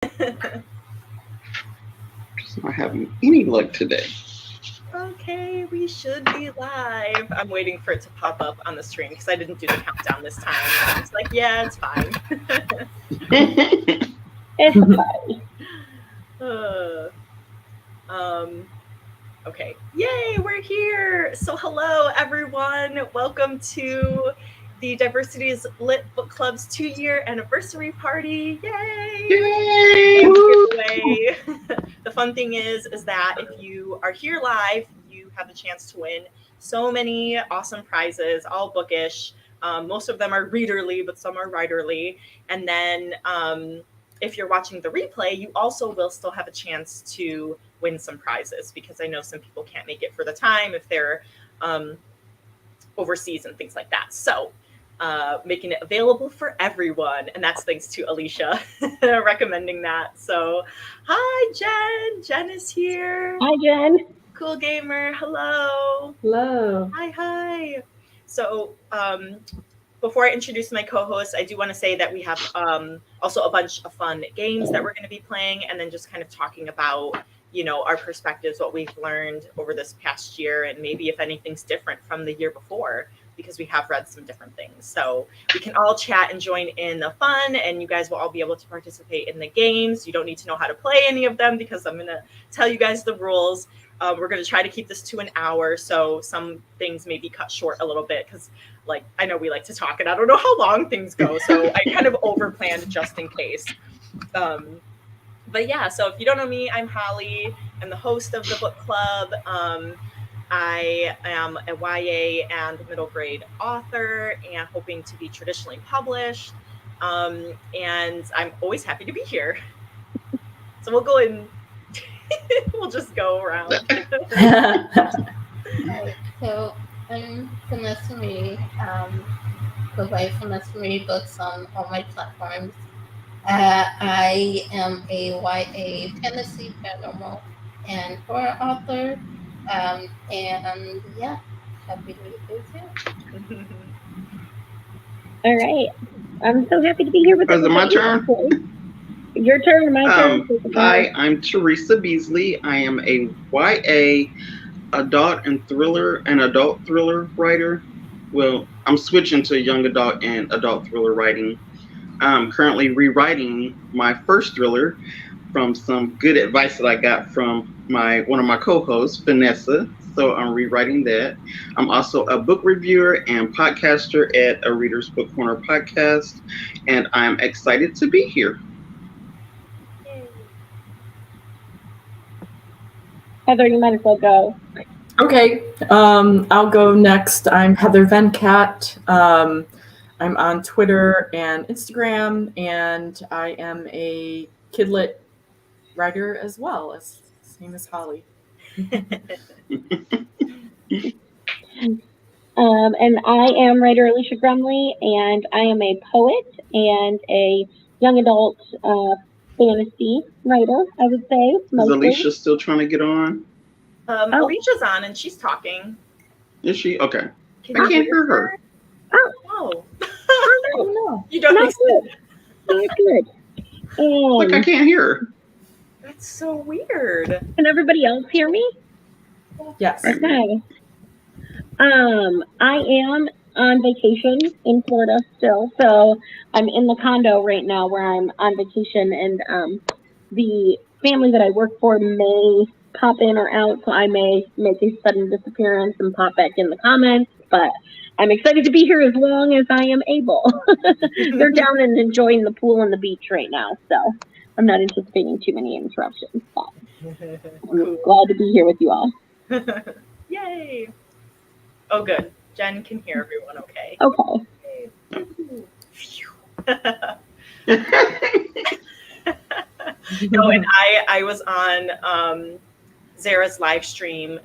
Just not having any luck today. Okay, we should be live. I'm waiting for it to pop up on the screen because I didn't do the countdown this time. I was like, yeah, it's fine. It's fine. Okay. Yay, we're here. So hello, everyone. Welcome to the Diversity is Lit Book Club's 2-year anniversary party. Yay! Yay! Giveaway. The fun thing is that if you are here live, you have the chance to win so many awesome prizes, all bookish. Most of them are readerly, but some are writerly. And then if you're watching the replay, you also will still have a chance to win some prizes because I know some people can't make it for the time if they're overseas and things like that. So making it available for everyone. And that's thanks to Alicia recommending that. So hi, Jen. Jen is here. Hi, Jen. Cool Gamer. Hello. Hello. Hi. So before I introduce my co-host, I do want to say that we have also a bunch of fun games that we're going to be playing, and then just kind of talking about, you know, our perspectives, what we've learned over this past year, and maybe if anything's different from the year before, because we have read some different things. So we can all chat and join in the fun, and you guys will all be able to participate in the games. You don't need to know how to play any of them because I'm going to tell you guys the rules. We're going to try to keep this to an hour, so some things may be cut short a little bit because, like, I know we like to talk, and I don't know how long things go, so I kind of over-planned just in case. But yeah, so if you don't know me, I'm Holly. I'm the host of the book club. I am a YA and middle grade author and hoping to be traditionally published. And I'm always happy to be here. So we'll go in. We'll just go around. Right, so I'm Vanessa Marie. Go by Vanessa Marie Books on all my platforms. I am a YA fantasy, paranormal, and horror author. And yeah, happy to be here. All right. I'm so happy to be here with Is it my everybody. turn? Your turn, my turn. Hi, I'm Theresa Beasley. I am a YA adult thriller writer. Well, I'm switching to young adult and adult thriller writing. I'm currently rewriting my first thriller from some good advice that I got from one of my co-hosts, Vanessa. So I'm rewriting that. I'm also a book reviewer and podcaster at a Reader's Book Corner podcast, and I'm excited to be here. Heather, you might as well go. Okay, I'll go next. I'm Heather Venkat. I'm on Twitter and Instagram, and I am a kidlit writer as well, same as Holly. And I am writer Alicia Grumley, and I am a poet and a young adult fantasy writer, I would say. Mostly. Is Alicia still trying to get on? Alicia's on, and she's talking. Is she? Okay. I can't hear her. Oh. No. You don't Not good. Not good. Like I can't hear her. That's so weird. Can everybody else hear me? Yes. Okay. I am on vacation in Florida still, so I'm in the condo right now where I'm on vacation, and the family that I work for may pop in or out, so I may make a sudden disappearance and pop back in the comments, but I'm excited to be here as long as I am able. They're down and enjoying the pool and the beach right now, so I'm not anticipating too many interruptions, but I'm glad to be here with you all. Yay! Oh, good. Jen can hear everyone okay. Okay. No, and I was on Zara's live stream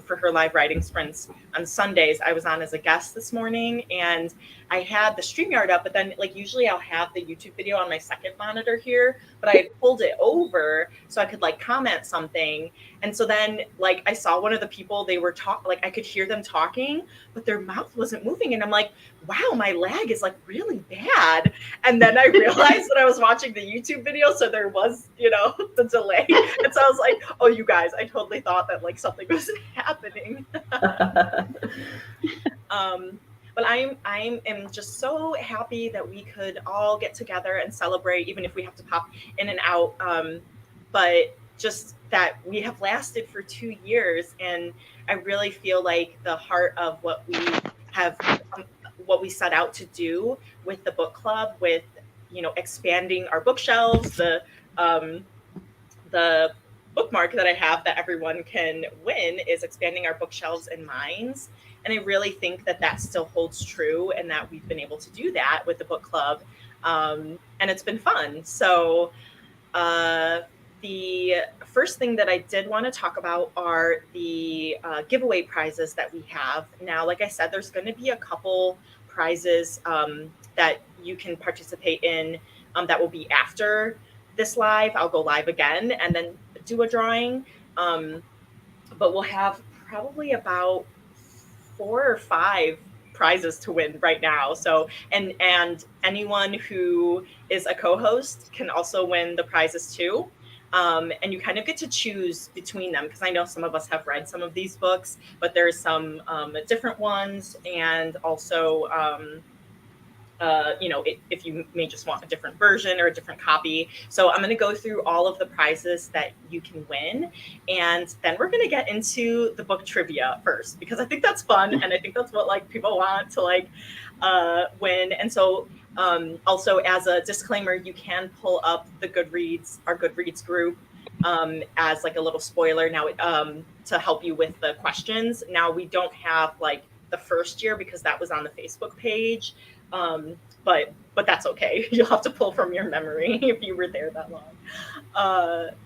for her live writing sprints on Sundays. I was on as a guest this morning, and I had the StreamYard up, but then like usually I'll have the YouTube video on my second monitor here, but I had pulled it over so I could like comment something. And so then like I saw one of the people, they were like I could hear them talking, but their mouth wasn't moving. And I'm like, wow, my lag is like really bad. And then I realized that I was watching the YouTube video, so there was, you know, the delay. And so I was like, oh, you guys, I totally thought that like something was happening. But I am just so happy that we could all get together and celebrate, even if we have to pop in and out. But just that we have lasted for 2 years, and I really feel like the heart of what we have, what we set out to do with the book club, with, you know, expanding our bookshelves, the bookmark that I have that everyone can win is expanding our bookshelves and minds. And I really think that that still holds true, and that we've been able to do that with the book club. And it's been fun. So the first thing that I did want to talk about are the giveaway prizes that we have. Now, like I said, there's going to be a couple prizes that you can participate in that will be after this live. I'll go live again and then do a drawing. But we'll have probably about 4 or 5 prizes to win right now. So, and anyone who is a co-host can also win the prizes too. And you kind of get to choose between them, because I know some of us have read some of these books, but there's some different ones, and also you know, if you may just want a different version or a different copy. So I'm going to go through all of the prizes that you can win, and then we're going to get into the book trivia first, because I think that's fun, and I think that's what like people want to like win. And so also, as a disclaimer, you can pull up the Goodreads, our Goodreads group, as like a little spoiler now, to help you with the questions. Now, we don't have like the first year because that was on the Facebook page. But that's okay. You'll have to pull from your memory if you were there that long.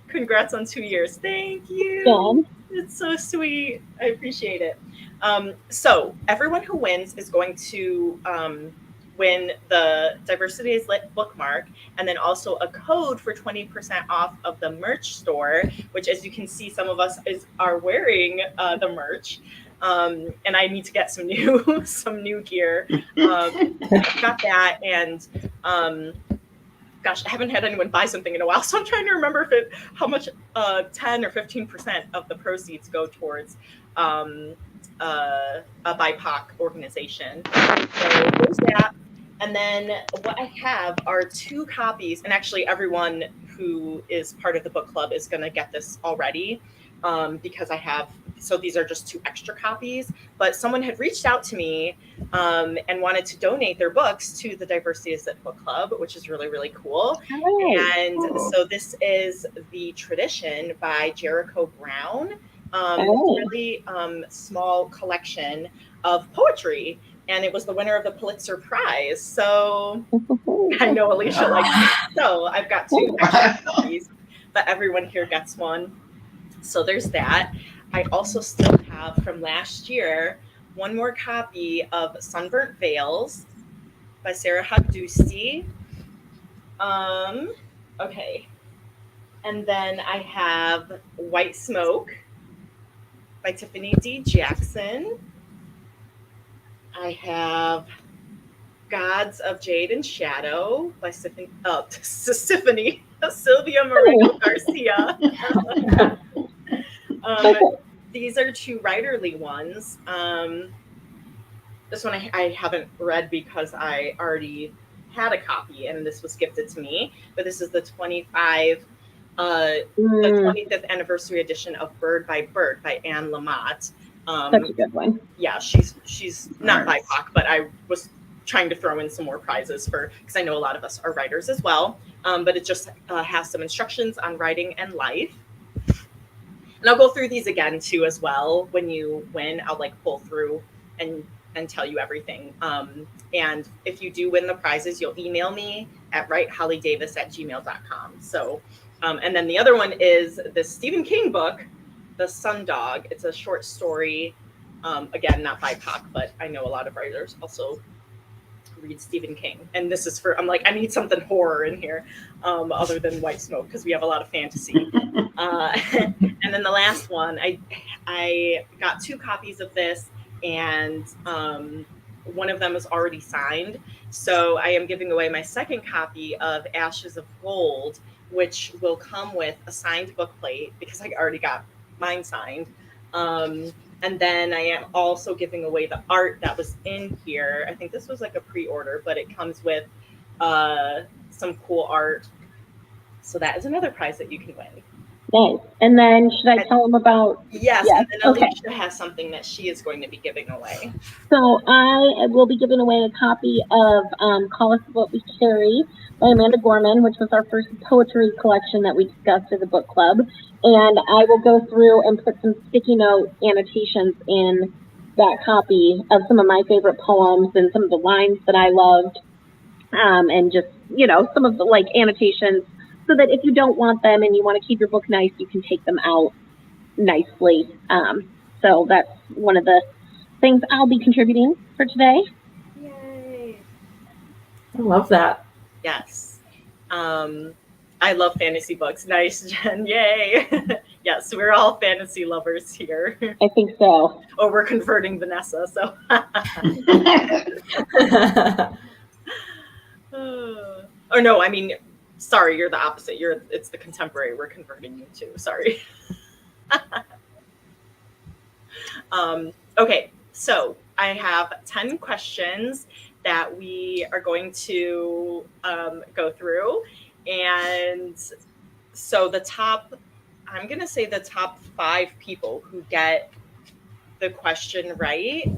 Congrats on 2 years. Thank you. Yeah. It's so sweet. I appreciate it. So everyone who wins is going to win the Diversity is Lit bookmark, and then also a code for 20% off of the merch store, which, as you can see, some of us are wearing the merch. And I need to get some new gear. Got that, and gosh, I haven't had anyone buy something in a while, so I'm trying to remember how much 10 or 15% of the proceeds go towards a BIPOC organization. So there's that. And then what I have are 2 copies, and actually everyone who is part of the book club is going to get this already, because I have. So these are just 2 extra copies, but someone had reached out to me and wanted to donate their books to the Diversity is Lit book club, which is really, really cool. And so this is The Tradition by Jericho Brown. Really small collection of poetry, and it was the winner of the Pulitzer Prize. So I know Alicia likes it. So I've got 2 extra copies, but everyone here gets one. So there's that. I also still have from last year 1 more copy of Sunburnt Veils by Sarah Hagdusti. Okay. And then I have White Smoke by Tiffany D. Jackson. I have Gods of Jade and Shadow by Sylvia Moreno Garcia. These are 2 writerly ones. This one I haven't read because I already had a copy, and this was gifted to me. But this is the 25th anniversary edition of Bird by Bird by Anne Lamott. That's a good one. Yeah, she's not BIPOC, but I was trying to throw in some more prizes because I know a lot of us are writers as well. But it just has some instructions on writing and life. And I'll go through these again too as well. When you win, I'll like pull through and tell you everything. And if you do win the prizes, you'll email me at WriteHollyDavis@gmail.com. So, and then the other one is the Stephen King book, The Sundog. It's a short story. Again, not BIPOC, but I know a lot of writers also read Stephen King. And this is for, I'm like, I need something horror in here other than White Smoke because we have a lot of fantasy. And then the last one, I got 2 copies of this, and one of them is already signed. So I am giving away my second copy of Ashes of Gold, which will come with a signed bookplate because I already got mine signed. And then I am also giving away the art that was in here. I think this was like a pre-order, but it comes with some cool art. So that is another prize that you can win. Nice. And then should I tell them about? Yes, Yes. and then Okay. Alicia has something that she is going to be giving away. So I will be giving away a copy of Call Us What We Carry by Amanda Gorman, which was our first poetry collection that we discussed as a book club. And I will go through and put some sticky note annotations in that copy of some of my favorite poems and some of the lines that I loved. And just, some of the like annotations so that if you don't want them and you want to keep your book nice, you can take them out nicely. So that's one of the things I'll be contributing for today. Yay. I love that. Yes. I love fantasy books. Nice, Jen. Yay. Yes, we're all fantasy lovers here. I think so. Oh, we're converting Vanessa, so. Or no, I mean, sorry, you're the opposite. It's the contemporary. We're converting you too. Sorry. Okay, so I have 10 questions that we are going to go through. And so I'm going to say the top 5 people who get the question right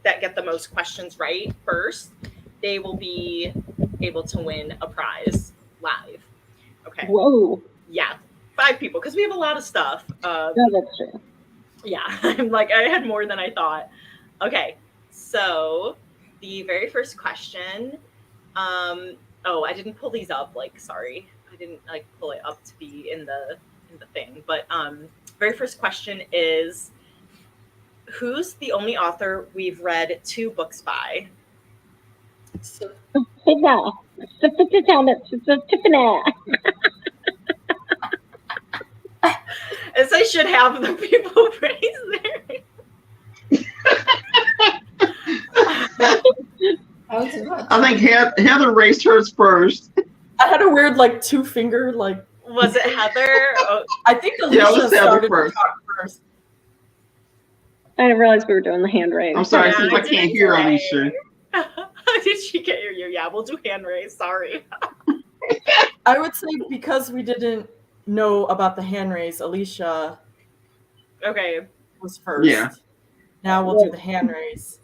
that get the most questions right first, they will be able to win a prize live. Okay. Whoa. Yeah, 5 people, because we have a lot of stuff. No, that's true. Yeah, I'm like, I had more than I thought. Okay, so the very first question, I didn't pull these up, sorry. I didn't pull it up to be in the thing, but very first question is, who's the only author we've read 2 books by? So, As I should have the people raise their. I I think Heather raised hers first. I had a weird 2-finger Was it Heather? Oh, I think Yeah, it Alicia was Heather started first. to talk first. I didn't realize we were doing the hand raise. I'm sorry, Yeah, since I I can't didn't hear say. Alicia. Did she get you? Yeah, we'll do hand raise. Sorry. I would say because we didn't know about the hand raise, Alicia Okay. was first. Yeah. Now we'll do the hand raise.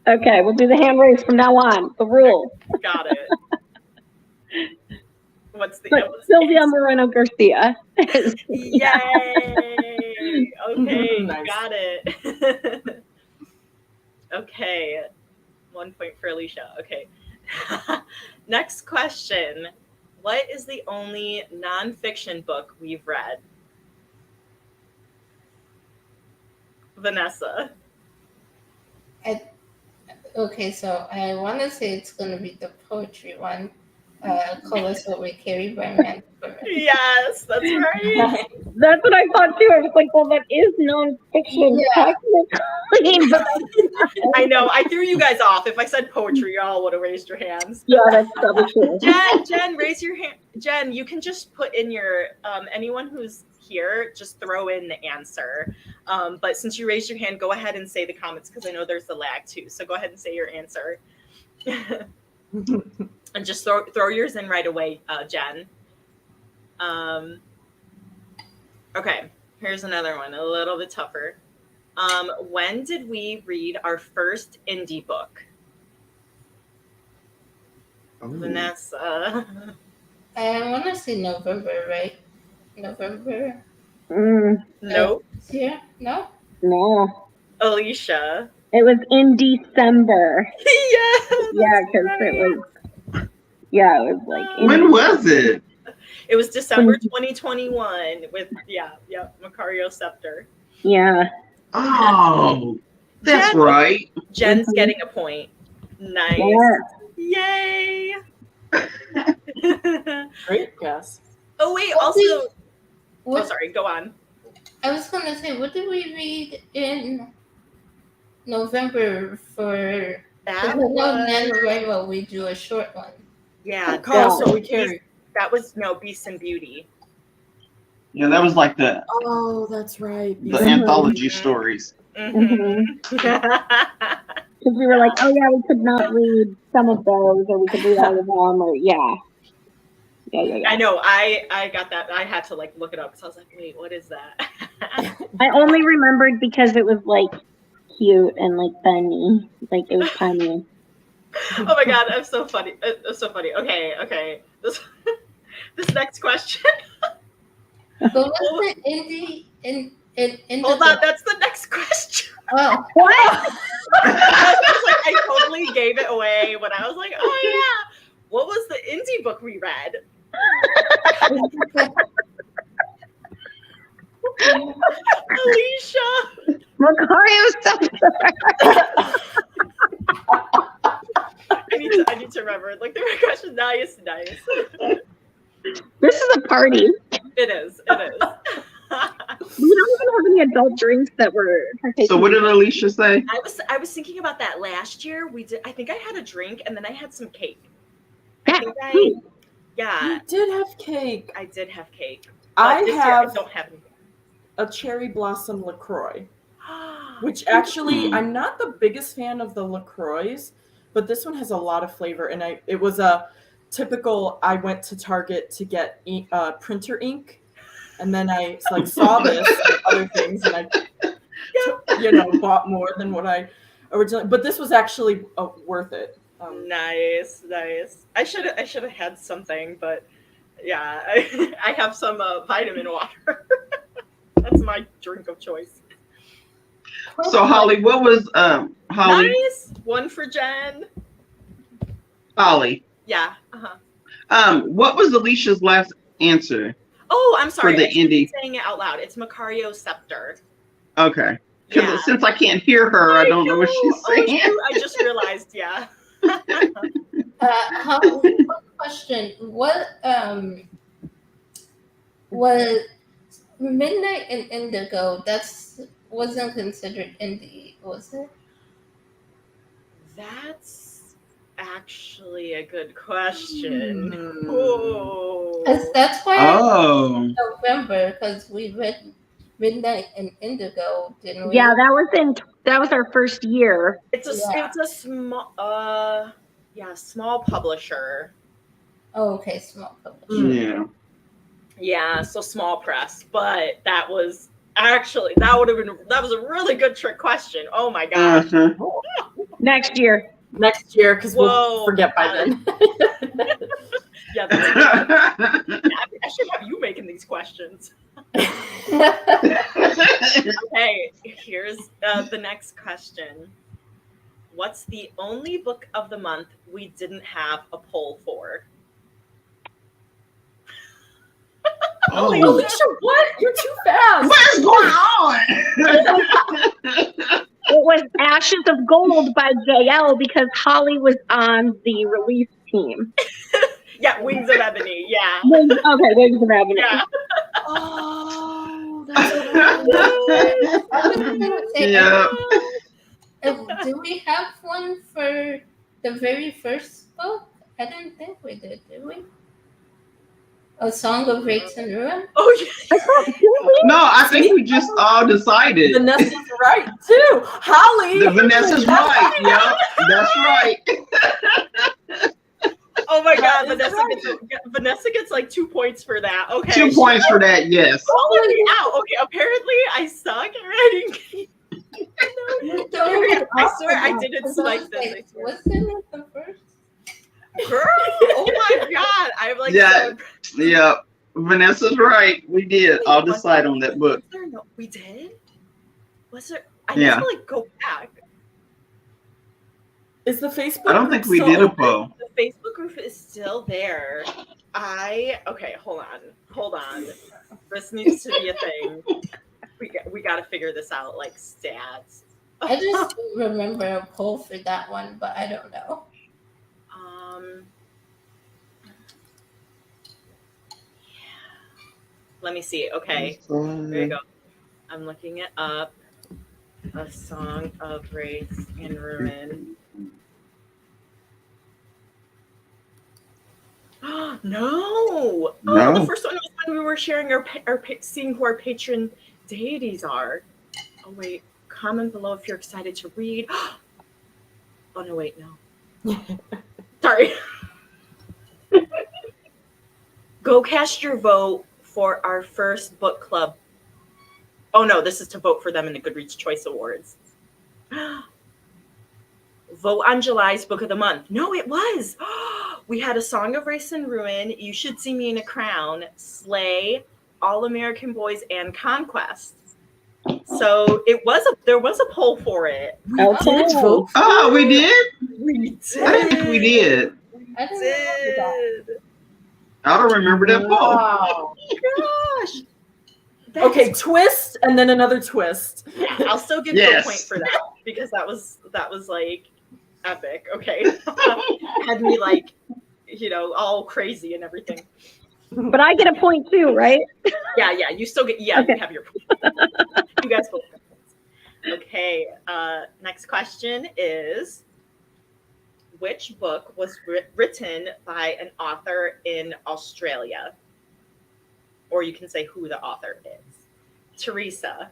Okay, we'll do the hand raise from now on. The rule. Got it. What's the But Sylvia Moreno Garcia. Yay! Okay, Nice. got it. Okay, 1 point for Alicia. Okay. Next question. What is the only nonfiction book we've read? Vanessa. Okay, so I want to say it's going to be the poetry one. Call Us What We Carry by Amanda Gorman. Yes, that's right. That's what I thought too. I was like, well, that is nonfiction Yeah. technically. But I know. I threw you guys off. If I said poetry, y'all would have raised your hands. yeah, that's probably true. Jen, raise your hand. Jen, you can just put in your anyone who's here, just throw in the answer. But since you raised your hand, go ahead and say the comments because I know there's the lag too. So go ahead and say your answer. And just throw yours in right away, Jen. Okay, here's another one, a little bit tougher. When did we read our first indie book? Vanessa. I want to say November, right? November? Nope. Yeah? No? No, Alicia. it was in December. Yeah. Yeah, because it was. Yeah, it was like. When was it? It was December 2021 with Macario Scepter. Yeah. Oh, that's Jen- right. Jen's Mhm. getting a point. Nice. Yeah. Yay. Great guess. Oh wait, What also did- oh what- sorry, go on. I was gonna say, what did we read in November for? That Because was NaNoWriMo, we do a short one. yeah, Call that, so we carry. that was Beast and Beauty. Yeah, that was like the Oh, that's right. Mhm. anthology stories. Mhm. Because we were like, oh yeah, we could not read some of those, or we could read all of them, or yeah. I know. I got that. I had to like look it up because I was like, wait, what is that? I only remembered because it was like cute and like funny, like it was tiny. Oh my god, I'm so funny. It's so funny. Okay. This next question. But what's the indie in Hold on, that's the next question. Oh, What? I was like, I totally gave it away when I was like, oh yeah. What was the indie book we read? Alicia. Macario Scepter. I need to remember. Like the question. Nice. This is a party. It is. We don't even have any adult drinks that were partaking. So what did Alicia say? I was thinking about that last year. I think I had a drink and then I had some cake. Yeah. Yeah, You did have cake. I did have cake. I this year have I don't have anything. a cherry blossom LaCroix, which actually I'm not the biggest fan of the LaCroix, but this one has a lot of flavor. And it was a typical, I went to Target to get printer ink. And then I saw this and other things, and I, bought more than what I originally. But this was actually worth it. Nice. I should have had something, but yeah, I have some vitamin water. That's my drink of choice. So Holly, what was Holly? Nice. One for Jen. Holly. Yeah. What was Alicia's last answer? Oh, I'm sorry. For the I should be indie. saying it out loud. It's Macario Scepter. Okay. Because Yeah. since I can't hear her, I don't know what she's saying. Oh, I just realized. Yeah. one question. What was Midnight and Indigo? Wasn't considered indie, was it? That's actually a good question. Hmm. Oh. That's why Oh. November, because we read Midnight and Indigo, didn't we? Yeah, that was our first year. It's a small small publisher. Oh, okay, small publisher. Yeah. Yeah, so small press, but that was a really good trick question. Oh my gosh. Uh-huh. Next year. Next year, because we'll Whoa. forget by then. Yeah, I should have you making these questions. Okay, here's the next question. What's the only book of the month we didn't have a poll for? Oh. Alicia, what? You're too fast. What is going on? It was Ashes of Gold by JL because Holly was on the release team. Yeah, Wings of Ebony. Yeah. Wings of Ebony. Yeah. Oh, that's what I was gonna say, Yeah. do we have one for the very first book? I didn't think we did we? A Song of Rakes and Ruin? Oh yeah. No, I think we just all decided. Vanessa's right too. Holly. Vanessa's right. Yep, that's right. Oh my God, That is Vanessa gets like 2 points for that. Okay. 2 points for that. Yes. Calling me out. Okay, apparently I suck at writing games. I swear I didn't spike this. I swear. Wasn't it the first? Girl, oh my God. I'm like, Yeah. so Yeah. Vanessa's right. We did all decide on that book. No, we did? Was there? I Yeah. need to like go back. Is the Facebook? I don't think we group did still a poll. The Facebook group is still there. Okay, hold on. This needs to be a thing. We got to figure this out, like stats. I just remember a poll for that one, but I don't know. Let me see. Okay, there you go. I'm looking it up. A Song of Wraith and Ruin. No. Oh, the first one was when we were sharing our seeing who our patron deities are. Oh wait, comment below if you're excited to read. Oh no, wait, no. Sorry. Go cast your vote for our first book club. Oh no, this is to vote for them in the Goodreads Choice Awards. Vote on July's Book of the Month. No, it was. We had A Song of Race and Ruin, You Should See Me in a Crown, Slay, All American Boys, and Conquest. So there was a poll for it. Okay. Oh, we did? We did. I didn't think we did. I didn't remember that. I don't remember that poll. Wow. Gosh. Okay, twist and then another twist. Yeah, I'll still give you a point for that because that was like epic. Okay. Had me like, all crazy and everything. But I get a point too, right? Yeah, you still get, Okay. You have your point. You guys both have points. Okay, next question is, which book was written by an author in Australia? Or you can say who the author is. Theresa.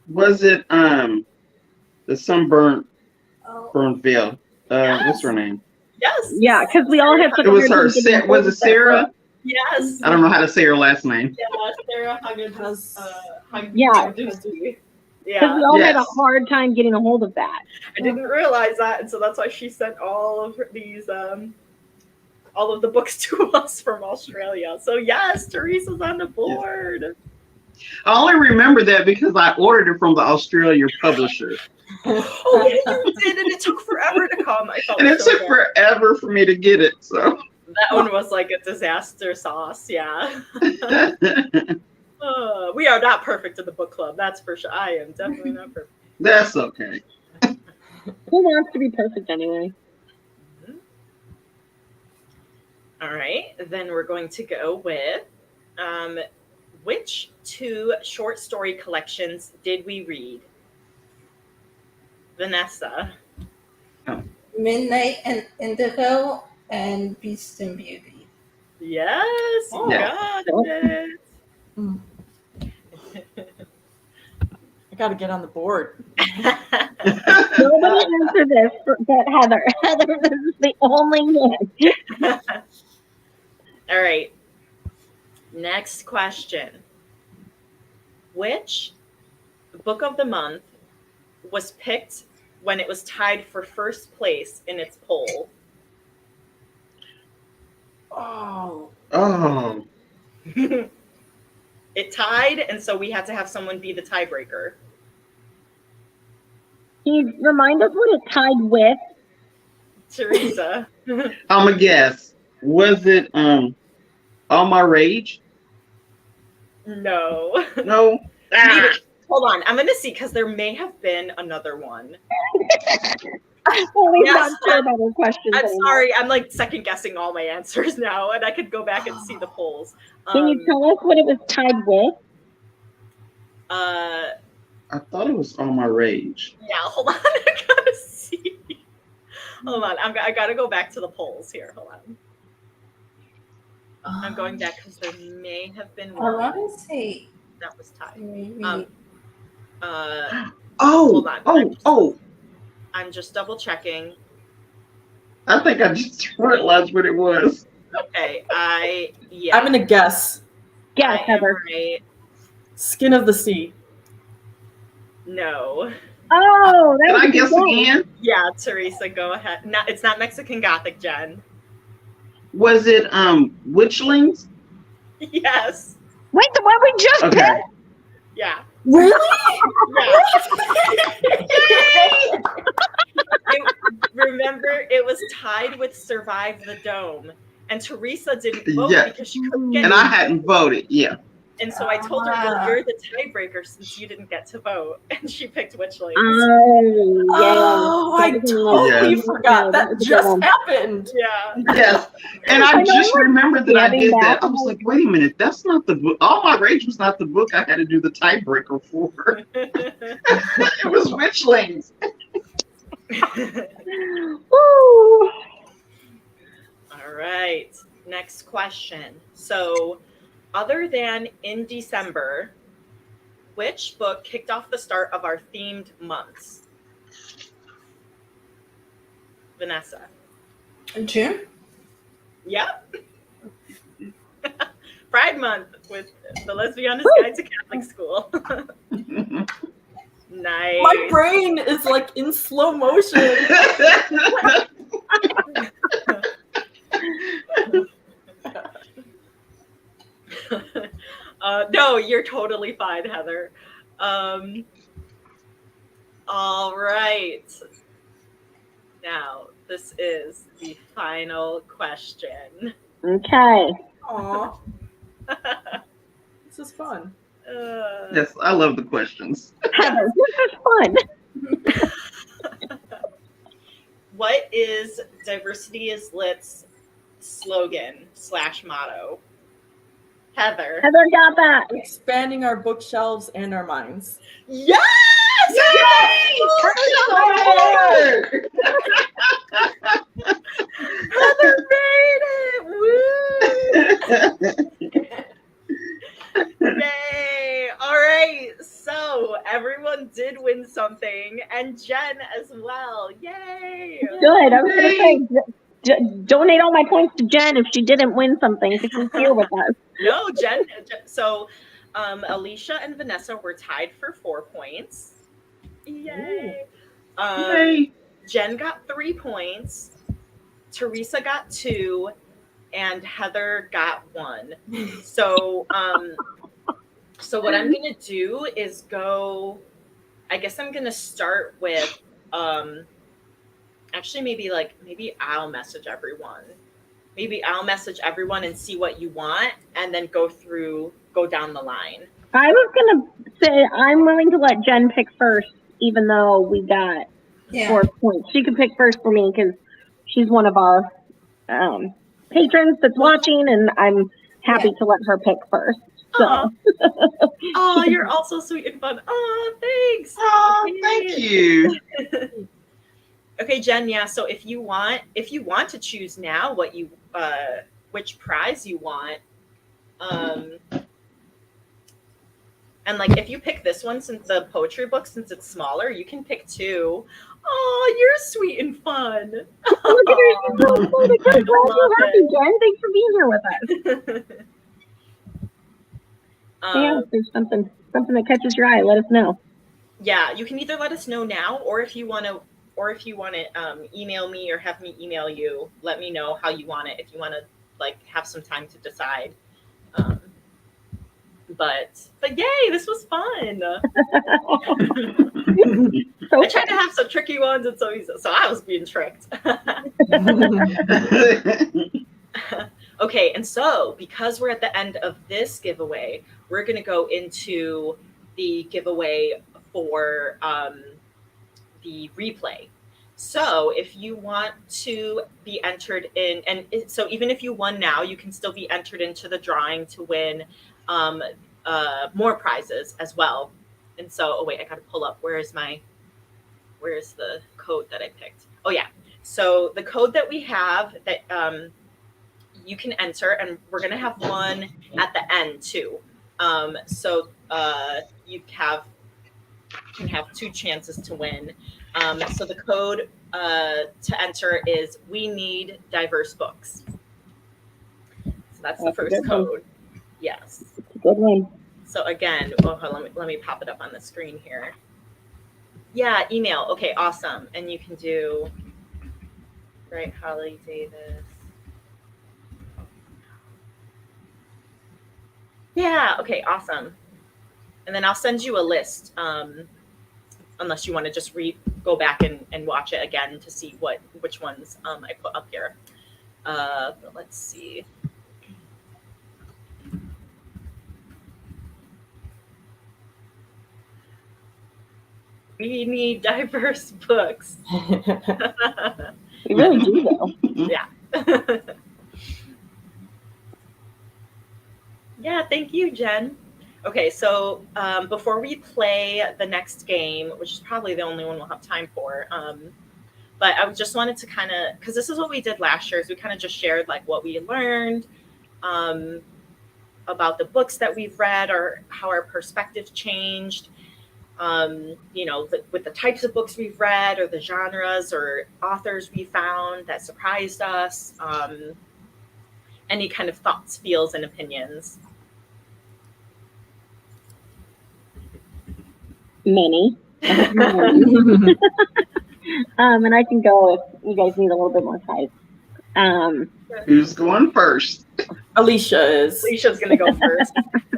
Was it the sunburnt burnt veil? Yes. What's her name? Yes. Yeah, because we all have such It a was hard her. time getting Was it Sarah? Yes. I don't know how to say her last name. Yeah, Sarah Huggins. Yeah. Yeah. Because we all had a Yes. hard time getting a hold of that. I didn't realize that, and so that's why she sent all of these, all of the books to us from Australia. So yes, Theresa's on the board. I only remember that because I ordered it from the Australia publisher. Oh yeah, you did, and it took forever to come. I felt And it so took bad. forever for me to get it. So That one was like a disaster sauce. Yeah. We are not perfect in the book club. That's for sure. I am definitely not perfect. that's okay. Who wants to be perfect anyway? All right, then we're going to go with which two short story collections did we read? Vanessa. Midnight and Indigo and Beast and Beauty. Yes, you got it. I got to get on the board. Nobody answered this but Heather. Heather, this is the only one. All right. Next question. Which book of the month was picked when it was tied for first place in its poll? Oh. It tied, and so we had to have someone be the tiebreaker. Can you remind us what it tied with? Theresa. I'm a guess. Was it All My Rage? No. No. Hold on. I'm going to see because there may have been another one. Well, we're Yes, not sure about our questions I'm anymore. sorry. I'm like second guessing all my answers now, and I could go back and see the polls. Can you tell us what it was tied with? I thought it was All My Rage. Yeah, hold on. I gotta see. Hold on. I gotta go back to the polls here. Hold on. I'm going back because there may have been I one want to say that was tied. maybe. Hold on. Oh! I'm just double checking. I think I just realized what it was. Okay, I'm going to guess. Yes, I am Heather. right. Skin of the Sea. No. Oh, that Can was I a guess good one. again? Yeah, Theresa, go ahead. No, it's not Mexican Gothic, Jen. Was it Witchlings? Yes. Wait, the one we just Okay. picked? Yeah. Really? Remember, it was tied with Survive the Dome. and Theresa didn't vote Yeah. because she couldn't get And I hadn't voted. Yeah. And so I told her, well, you're the tiebreaker since you didn't get to vote. And she picked Witchlings. Oh, I totally Yes. forgot. That just happened. Yeah. Yes. And I just remembered that I did that. I was back. like, wait a minute, that's not the book. All My Rage was not the book I had to do the tiebreaker for. It was Witchlings. Woo! All right. Next question. So, other than In December, which book kicked off the start of our themed months? Vanessa. In June? Yep. Pride Month with the Lesbiana's Guide to Catholic School. Nice. My brain is like in slow motion. No, you're totally fine, Heather. All right. Now, this is the final question. Okay. Aw. This is fun. Yes, I love the questions. Heather, this is fun. What is Diversity is Lit's slogan / motto? Heather. Heather got that. Expanding our bookshelves and our minds. Yes! Heather made it! Woo! Yay! All right, so everyone did win something, and Jen as well. Yay! Good. I was going to say, donate all my points to Jen if she didn't win something because she's here with us. No, Jen. So, Alicia and Vanessa were tied for 4 points. Yay! Yay. Jen got 3 points. Theresa got 2, and Heather got 1. So, so what I'm gonna do is go. I guess I'm gonna start with. Actually, maybe I'll message everyone. Maybe I'll message everyone and see what you want, and then go down the line. I was going to say I'm willing to let Jen pick first, even though we got 4 points. She can pick first for me because she's one of our patrons that's watching, and I'm happy to let her pick first. So. Oh, you're all so sweet and fun. Oh, thanks. Oh, thank you. Okay, Jen. Yeah. So if you want to choose now what you which prize you want, and like if you pick this one, since the poetry book, since it's smaller, you can pick 2. Oh, you're sweet and fun. Look at her. She's so excited. I'm glad you're happy, Jen. Thanks for being here with us. Yeah, if there's something that catches your eye, let us know. Yeah, you can either let us know now, or if you want to email me or have me email you, let me know how you want it. If you want to like have some time to decide. But yay, this was fun. I tried to have some tricky ones and so I was being tricked. Okay, and so because we're at the end of this giveaway, we're going to go into the giveaway for the replay. So if you want to be entered in, and so even if you won now, you can still be entered into the drawing to win more prizes as well. And so, oh wait, I got to pull up. Where's the code that I picked? Oh yeah. So the code that we have that you can enter, and we're going to have one at the end too. So you can have 2 chances to win. So the code to enter is "We Need Diverse Books." So that's the first code. Yes. It's a good one. So again, let me pop it up on the screen here. Yeah, email. Okay, awesome. And you can do WriteHollyDavis. Yeah, okay, awesome. And then I'll send you a list, unless you want to just go back and watch it again to see which ones I put up here. But let's see. We need diverse books. We really do, though. Yeah. Yeah, thank you, Jen. Okay, so before we play the next game, which is probably the only one we'll have time for, but I just wanted to kind of, because this is what we did last year, is we kind of just shared like what we learned about the books that we've read or how our perspective changed. With the types of books we've read or the genres or authors we found that surprised us. Any kind of thoughts, feels, and opinions. Many. And I can go if you guys need a little bit more time. Who's going first? Alicia is. Alicia's going to go first.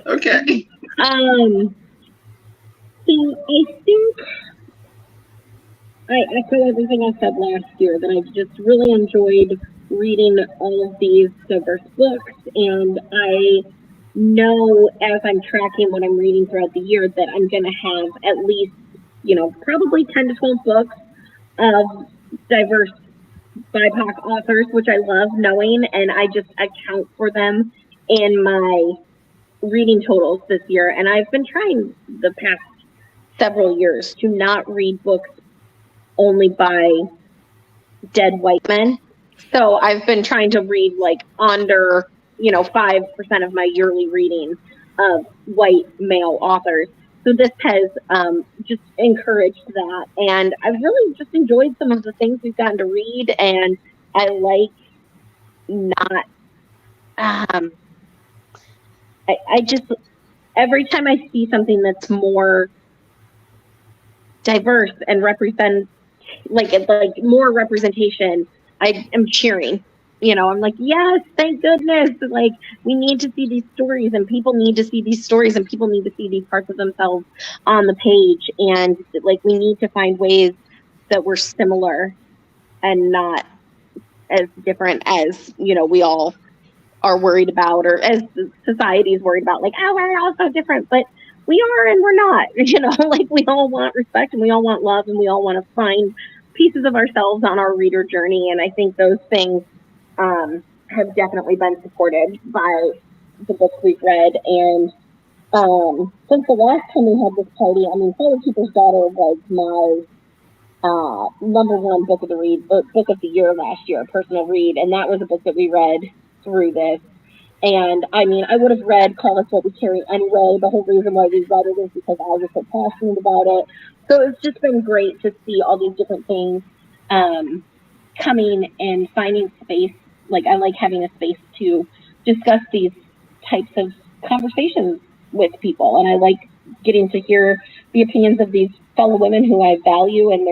Okay. So I think I echo everything I said last year, that I've just really enjoyed reading all of these diverse books, and I know as I'm tracking what I'm reading throughout the year that I'm going to have at least, probably 10 to 12 books of diverse BIPOC authors, which I love knowing, and I just account for them in my reading totals this year. And I've been trying the past several years to not read books only by dead white men. So I've been trying to read like under, 5% of my yearly reading of white male authors. So this has just encouraged that. And I've really just enjoyed some of the things we've gotten to read. And I like not, I just, every time I see something that's more diverse and represent, like more representation, I am cheering. I'm like, yes, thank goodness. Like, we need to see these stories, and people need to see these stories, and people need to see these parts of themselves on the page. And like, we need to find ways that we're similar and not as different as, we all are worried about, or as society is worried about, like, oh, we're all so different, but we are and we're not. Like, we all want respect and we all want love and we all want to find pieces of ourselves on our reader journey. And I think those things have definitely been supported by the books we've read. And since the last time we had this party, Fire Keeper's Daughter was my number one book of the year last year, a personal read, and that was a book that we read through this. And I would have read Call Us What We Carry anyway. The whole reason why we read it is because I was so passionate about it. So it's just been great to see all these different things coming and finding space. Like, I like having a space to discuss these types of conversations with people, and I like getting to hear the opinions of these fellow women who I value, and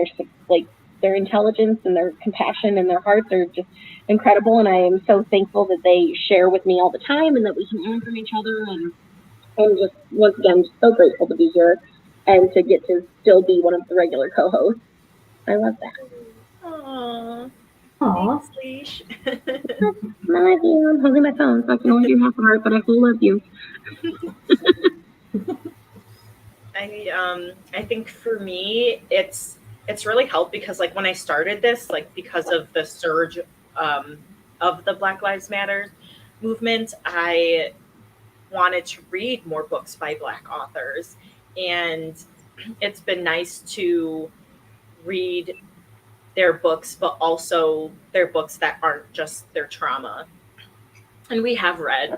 their intelligence and their compassion and their hearts are just incredible. And I am so thankful that they share with me all the time and that we can learn from each other. And I'm just, once again, so grateful to be here and to get to still be one of the regular co-hosts. I love that. Aww. Aww. Thanks, Leash. I love you. I'm holding my phone, so I can only do half a heart, but I still love you. I think for me, it's really helped because, like, when I started this, like, because of the surge of the Black Lives Matter movement, I wanted to read more books by Black authors, and it's been nice to read their books, but also their books that aren't just their trauma. And we have read,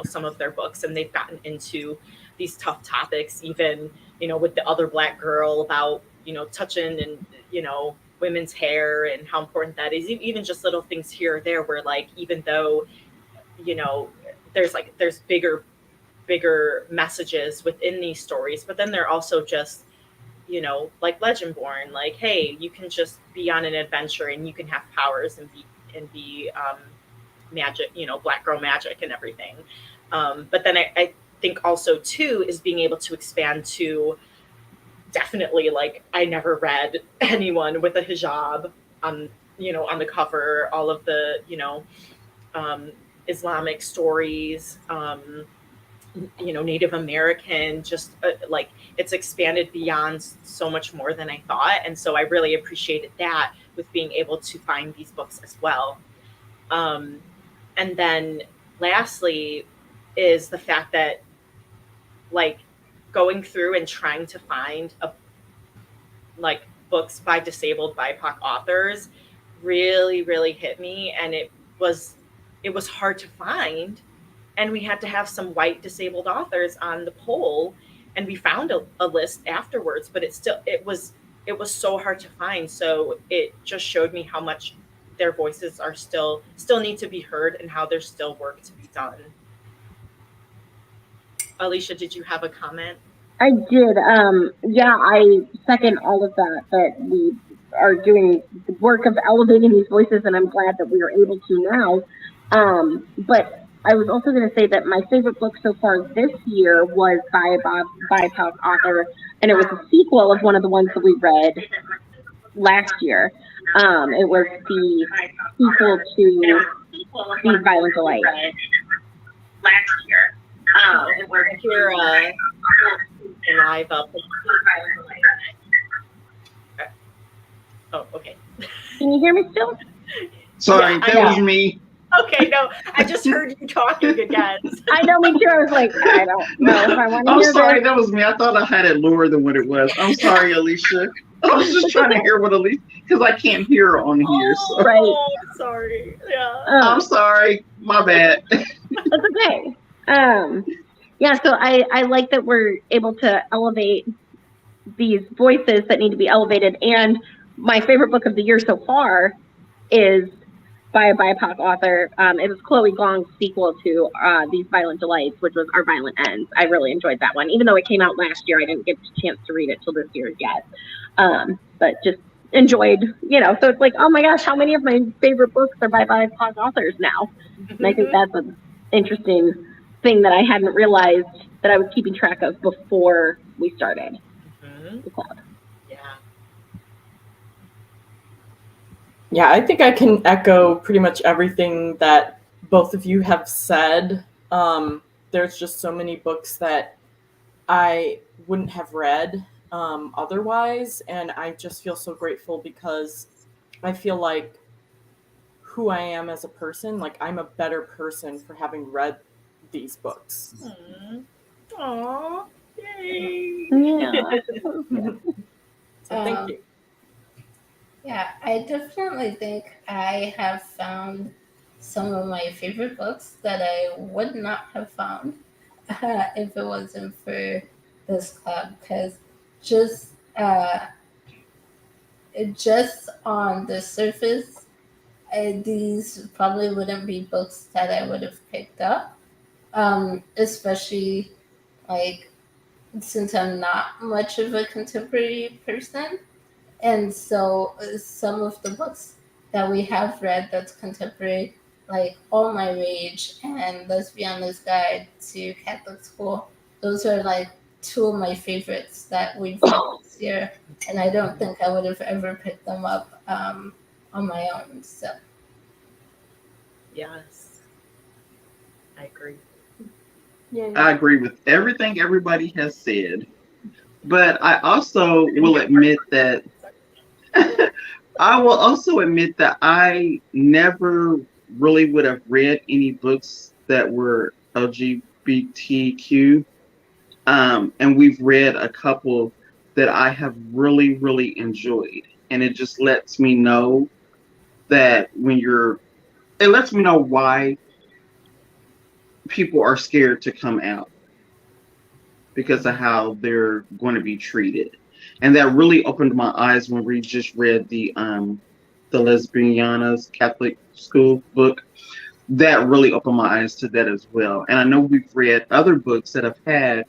some of their books, and they've gotten into these tough topics, even, with the other Black girl about, touching and, women's hair and how important that is. Even just little things here or there where, like, even though, there's bigger messages within these stories, but then they're also just, like Legendborn, like, hey, you can just be on an adventure and you can have powers and be magic, Black girl magic and everything. But then I think also too is being able to expand to definitely, like, I never read anyone with a hijab on the cover, all of the, Islamic stories, Native American, just like it's expanded beyond so much more than I thought. And so I really appreciated that with being able to find these books as well. And then lastly is the fact that like going through and trying to find books by disabled BIPOC authors really, really hit me. And it was hard to find. And we had to have some white disabled authors on the poll, and we found a list afterwards, but it was so hard to find. So it just showed me how much their voices are still need to be heard, and how there's still work to be done. Alicia, did you have a comment? I did. Yeah, I second all of that we are doing the work of elevating these voices, and I'm glad that we are able to now. But I was also going to say that my favorite book so far this year was by a BIPOC author, and it was a sequel of one of the ones that we read last year. It was the sequel to The Violent Delight. Last year. It was here live up. Oh, okay. Can you hear me still? Sorry, Yeah, that was me. Okay, no, I just heard you talking again. I know, me too. I was like, I don't know if I want to I'm hear sorry, this. that was me. I thought I had it lower than what it was. I'm sorry, Alicia. I was just trying to hear what Alicia, because I can't hear her on here. So. Right. Oh, sorry. Yeah. I'm sorry. My bad. That's okay. Yeah, so I like that we're able to elevate these voices that need to be elevated. And my favorite book of the year so far is by a BIPOC author. It was Chloe Gong's sequel to These Violent Delights, which was Our Violent Ends. I really enjoyed that one. Even though it came out last year, I didn't get a chance to read it till this year yet. But just enjoyed, so it's like, oh my gosh, how many of my favorite books are by BIPOC authors now? And I think that's an interesting thing that I hadn't realized that I was keeping track of before we started the club. Yeah, I think I can echo pretty much everything that both of you have said. There's just so many books that I wouldn't have read otherwise, and I just feel so grateful because I feel like who I am as a person, like I'm a better person for having read these books. Aww. Yay. Yeah. So thank you. Yeah, I definitely think I have found some of my favorite books that I would not have found if it wasn't for this club. Because just on the surface, these probably wouldn't be books that I would have picked up, especially like since I'm not much of a contemporary person. And so some of the books that we have read that's contemporary, like All My Rage and Let's Be Honest Guide to Catholic School, those are like two of my favorites that we've read this year. And I don't think I would have ever picked them up on my own. So Yes. I agree. I agree with everything everybody has said. But I also will admit that I never really would have read any books that were LGBTQ. And we've read a couple that I have really, really enjoyed. And it just lets me know that it lets me know why people are scared to come out because of how they're going to be treated. And that really opened my eyes when we just read the Lesbianas Catholic School book. That really opened my eyes to that as well. And I know we've read other books that have had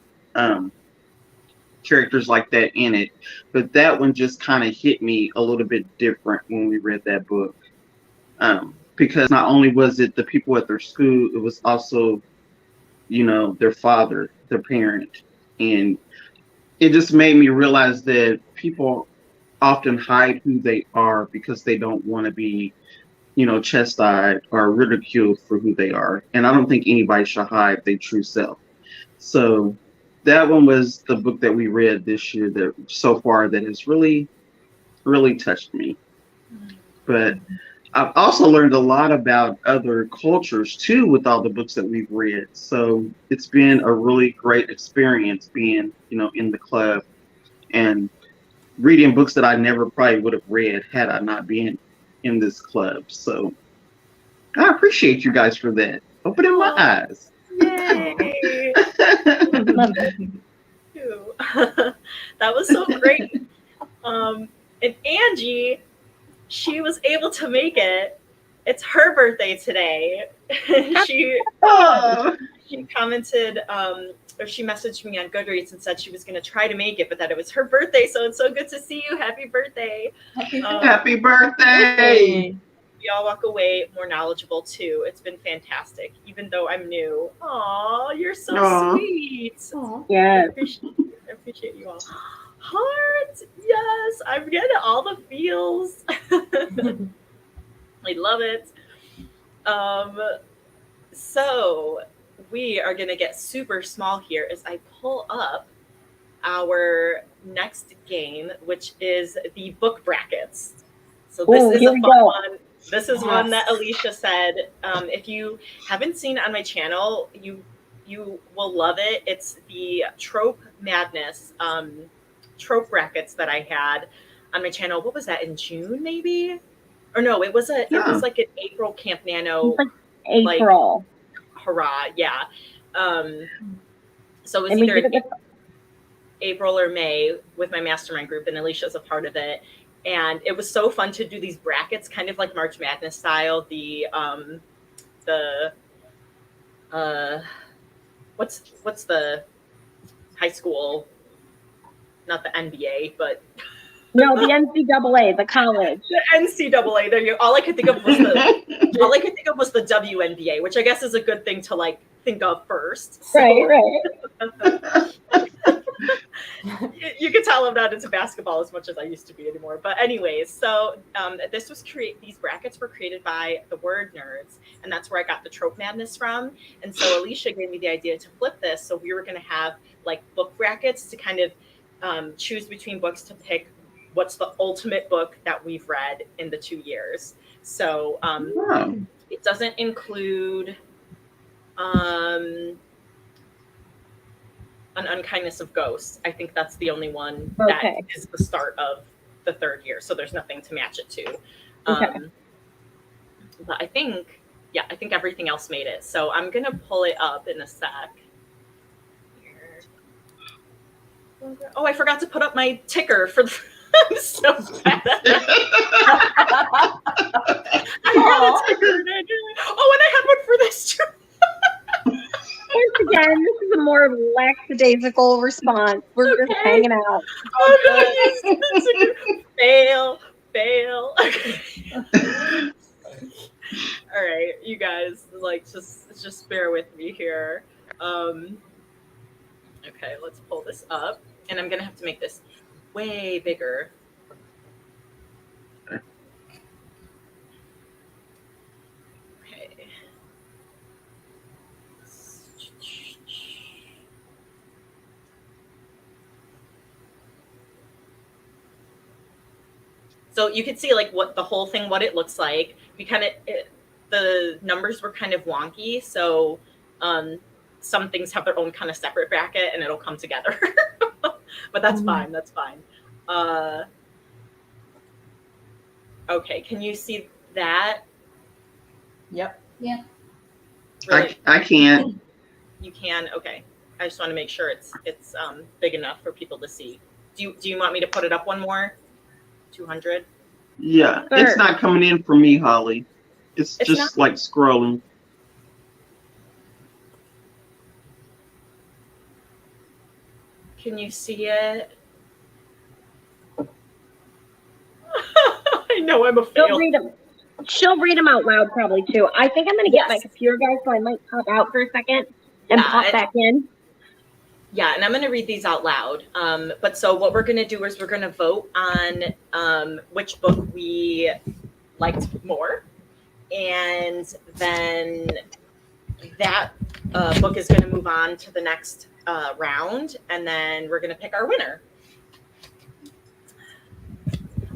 characters like that in it, but that one just kind of hit me a little bit different when we read that book. Because not only was it the people at their school, it was also, their father, their parent. And it just made me realize that people often hide who they are because they don't want to be, chastised or ridiculed for who they are. And I don't think anybody should hide their true self. So that one was the book that we read this year that so far that has really, really touched me. But I've also learned a lot about other cultures too with all the books that we've read. So it's been a really great experience being, in the club and reading books that I never probably would have read had I not been in this club. So I appreciate you guys for that. Opening my eyes. Yay! Love it. Too. That was so great. And Angie, she was able to make it. It's her birthday today. she Oh. she commented or she messaged me on Goodreads and said she was going to try to make it, but that it was her birthday. So it's so good to see you. Happy birthday. Happy birthday. We all walk away more knowledgeable too. It's been fantastic, even though I'm new. Aw, you're so sweet. Aww. Yeah. I appreciate you all. Heart, yes, I'm getting all the feels. I love it. So we are gonna get super small here as I pull up our next game, which is the book brackets. So this is a fun one. This is one that Alicia said. If you haven't seen it on my channel, you will love it. It's the Trope Madness trope brackets that I had on my channel. What was that, in June maybe? Or no, it was like an April Camp Nano. April. Hurrah, yeah. So it was either April or May with my mastermind group, and Alicia's a part of it. And it was so fun to do these brackets, kind of like March Madness style. What's the high school? Not the NBA, but no, the NCAA, the college. The NCAA. There you go. All I could think of was the WNBA, which I guess is a good thing to think of first. So. Right. You can tell I'm not into basketball as much as I used to be anymore. But anyways, so these brackets were created by the Word Nerds, and that's where I got the Trope Madness from. And so Alicia gave me the idea to flip this. So we were going to have book brackets to kind of choose between books to pick what's the ultimate book that we've read in the 2 years. So it doesn't include An Unkindness of Ghosts. I think that's the only one that is the start of the 3rd year. So there's nothing to match it to. But I think everything else made it. So I'm going to pull it up in a sec. Oh, I forgot to put up my ticker for the... I'm so bad. I had a ticker. Oh, and I had one for this too. Once again, this is a more lackadaisical response. We're just hanging out. Oh, no, fail. All right, you guys, just bear with me here. Okay, let's pull this up, and I'm gonna have to make this way bigger. Okay. So you can see what the whole thing, what it looks like. The numbers were kind of wonky, so some things have their own kind of separate bracket, and it'll come together. But that's fine. That's fine. Okay, can you see that? Yep. Yeah. Really? I can't. You can. Okay. I just want to make sure it's big enough for people to see. Do you want me to put it up one more? 200. Yeah, Sure. It's not coming in for me, Holly. It's just scrolling. Can you see it? I know I'm a fail. She'll read them out loud probably too. I think I'm going to get my computer guys, so I might pop out for a second and pop back in. Yeah, and I'm going to read these out loud. But so what we're going to do is we're going to vote on which book we liked more. And then that book is going to move on to the next round, and then we're going to pick our winner.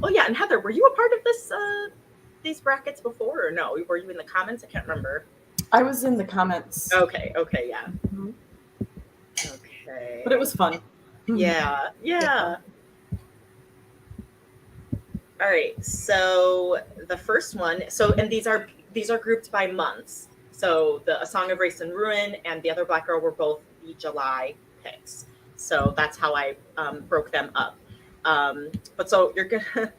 Oh yeah, and Heather, were you a part of these brackets before, or no? Were you in the comments? I can't remember. I was in the comments. Okay, yeah. Mm-hmm. Okay. But it was fun. Yeah. All right, so the first one, and these are grouped by months. So A Song of Race and Ruin and The Other Black Girl were both the July picks. So that's how I broke them up. But so you're gonna,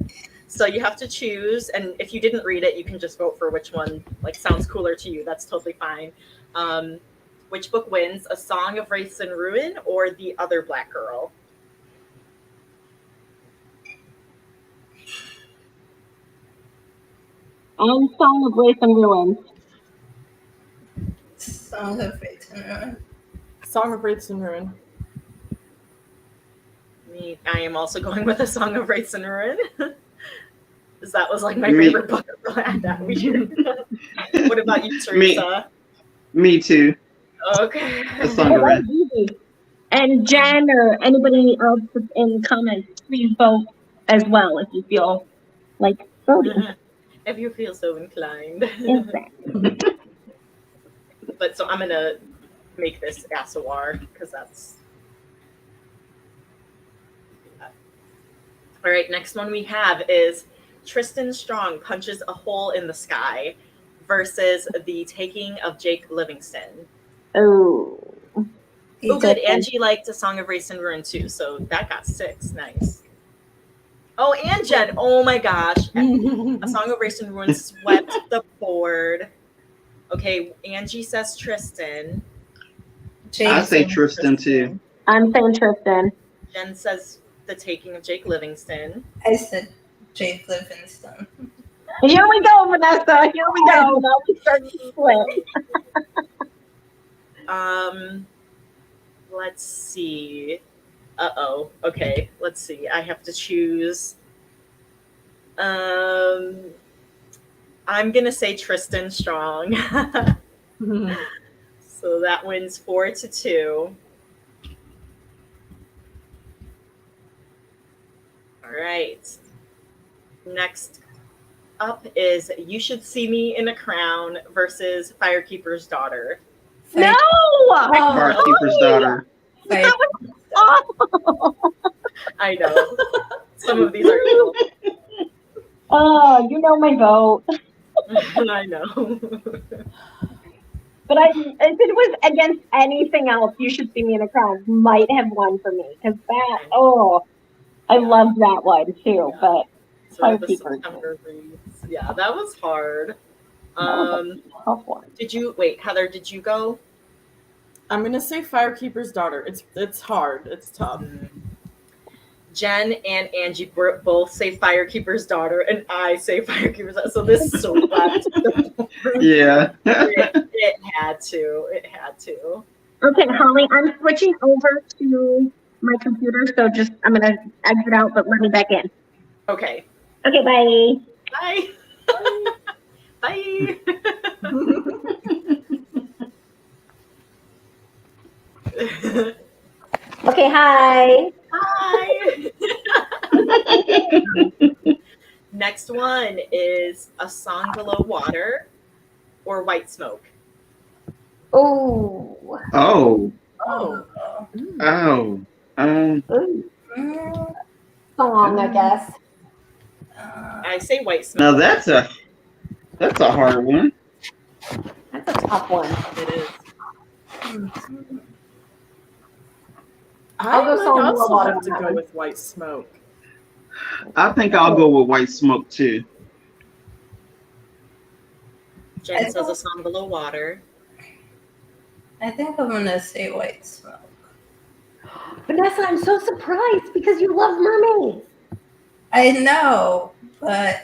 so you have to choose, and if you didn't read it, you can just vote for which one sounds cooler to you. That's totally fine. Which book wins, A Song of Race and Ruin or The Other Black Girl? Song of Race and Ruin. Song of Race and Ruin. Song of Race and Ruin. I am also going with A Song of Race and Ruin. Because that was my favorite book that year. What about you, Theresa? Me too. Okay. A Song of Race. And Jen or anybody else in the comments, please vote as well if you feel like voting. If you feel so inclined. Exactly. But so I'm going to make this Asawar because that's... All right, next one we have is Tristan Strong Punches a Hole in the Sky versus The Taking of Jake Livingston. Oh, good. Angie liked A Song of Race and Ruin too, so that got 6. Nice. Oh, and Jen. Oh my gosh. A Song of Race and Ruin swept the board. Okay, Angie says Tristan. I say Tristan too. I'm saying Tristan. Jen says The Taking of Jake Livingston. I said Jake Livingston. Here we go, Vanessa. Here we go. Now we start to split. Let's see. Okay, let's see. I have to choose. I'm gonna say Tristan Strong. So that wins 4-2. All right. Next up is You Should See Me in a Crown versus Firekeeper's Daughter. No! Firekeeper's Daughter. That was awful. I know. Some of these are evil. Oh, you know my vote. I know. But if it was against anything else, You Should See Me in a Crown might have won for me. Because I loved that one too. Yeah. But So the September reads. Yeah, that was hard. Tough one. Heather, did you go? I'm gonna say Firekeeper's Daughter. It's hard. It's tough. Jen and Angie both say Firekeeper's Daughter, and I say Firekeeper's Daughter. So this swept. Yeah. It had to. Okay, Holly, I'm switching over to my computer, so I'm gonna exit out, but let me back in. Okay. Okay, bye. Bye. Bye. Okay, hi. Hi. Next one is A Song Below Water or White Smoke. Oh. Oh. Oh. Song, I guess. I say White Smoke. Now that's a hard one. That's a tough one. It is. I'll go I might Song Below also Water have on to that go one. with White Smoke. I think I'll go with White Smoke too. Jen says A Song Below Water. I think I'm gonna say White Smoke. Vanessa, I'm so surprised because you love mermaids. I know, but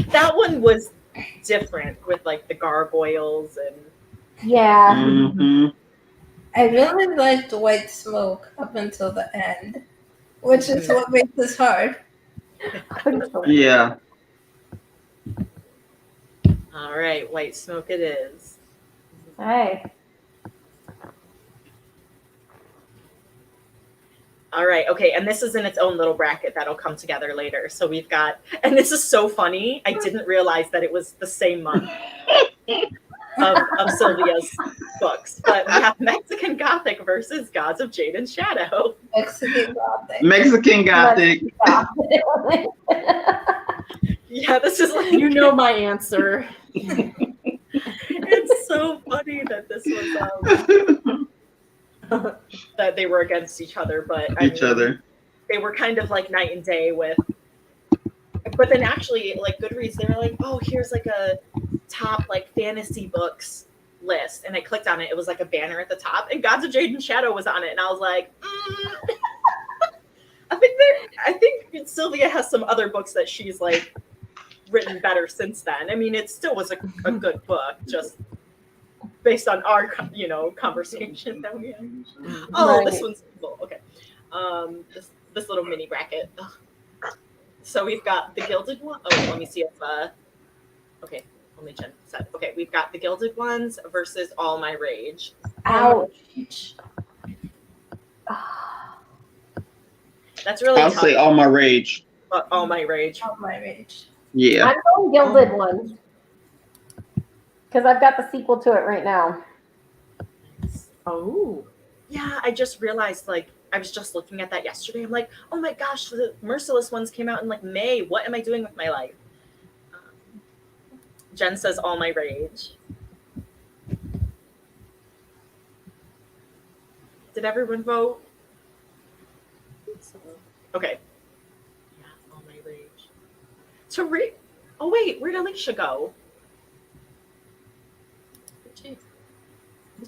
That one was different with the gargoyles and Yeah. Mm-hmm. I really liked White Smoke up until the end, which is what makes this hard. Yeah. All right, white smoke it is. Hey. All right, okay, and this is in its own little bracket that'll come together later. So we've got, and this is so funny. I didn't realize that it was the same month of Sylvia's books, but we have Mexican Gothic versus Gods of Jade and Shadow. Mexican Gothic. Mexican Gothic. Yeah, this is like You know my answer. it's so funny that this was that they were against each other, but Other. they were kind of like night and day with. But then actually, like Goodreads, they were like, "Oh, here's like a top like fantasy books list," and I clicked on it. It was like a banner at the top, and Gods of Jade and Shadow was on it, and I was like, I think Sylvia has some other books that she's like written better since then. I mean, it still was a good book, just based on our conversation that we had. Oh, Right. this one's cool. Okay, this little mini bracket. Ugh. So we've got the Gilded one. Oh, let me see if okay, only Jen said. Okay, we've got the Gilded Ones versus All My Rage. Ouch. That's really I'll tough. say All My Rage. All My Rage. All my rage. Yeah. I'm going Gilded Ones. Because I've got the sequel to it right now. Oh. Yeah, I just realized, like, I was just looking at that yesterday. I'm like, oh my gosh, the Merciless ones came out in like May. What am I doing with my life? Jen says All My Rage. Did everyone vote? Okay. Yeah, All My Rage. Oh wait, where'd Alicia go? Did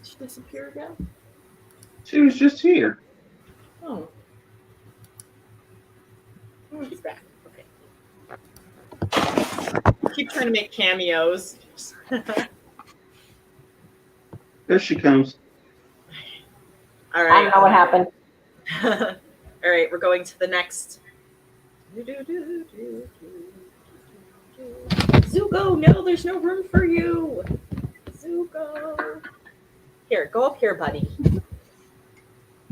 she disappear again? She was just here. Oh. She's back. Okay. Keep trying to make cameos. There she comes. All I right. don't know what happened. All right, we're going to the next. Zuko, no, there's no room for you. Zuko. Here, go up here, buddy.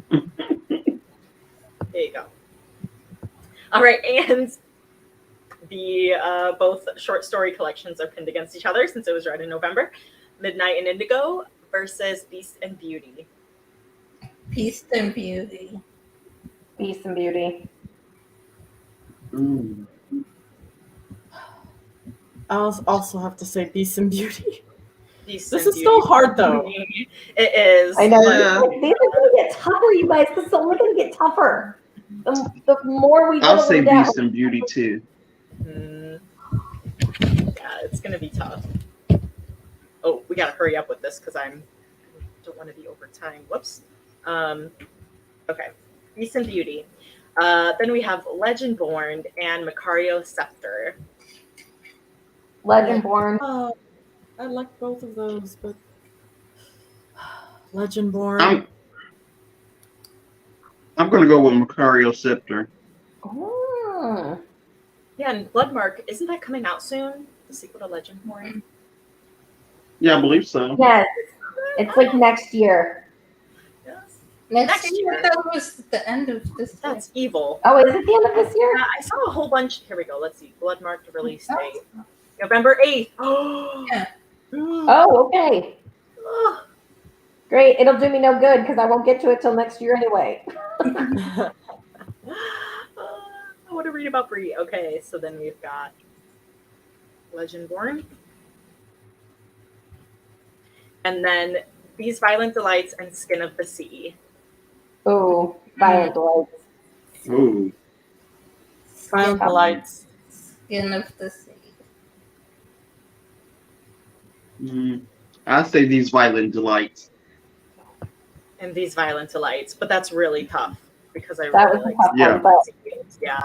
There you go. All right, and the both short story collections are pinned against each other since it was read in November. Midnight and Indigo versus Beast and Beauty. Beast and Beauty. Beast and Beauty. Mm. I'll also have to say Beast and Beauty. Beast This and is still Beauty. hard though. It is. I know. Yeah. These are going to get tougher, you guys. This is only going to get tougher. The more we I'll whittle say them down. Beast and Beauty too. Yeah, it's gonna be tough. Oh, we gotta hurry up with this because I don't want to be over time. Whoops. Okay, Beast and Beauty. Then we have Legendborn and Macario Scepter. Legendborn. I like both of those, but Legendborn. I'm gonna go with Macario Scepter. Hmm. Yeah, and Bloodmark, isn't that coming out soon? The sequel to Legendborn. Yeah, I believe so. Yes. It's like next year. Yes. Next year. year, that was the end of this year. That's evil. Oh, is it the end of this year? I saw a whole bunch. Here we go. Let's see. Bloodmark release date. November 8th. Oh. Yeah. Oh, okay. Great. It'll do me no good because I won't get to it till next year anyway. I want to read about Bree. Okay, so then we've got Legendborn. And then These Violent Delights and Skin of the Sea. Oh, Violent Delights. Ooh. Violent Delights. Skin of the Sea. I say These Violent Delights. And These Violent Delights. But that's really tough because I That really was a like tough Yeah. one, but Yeah.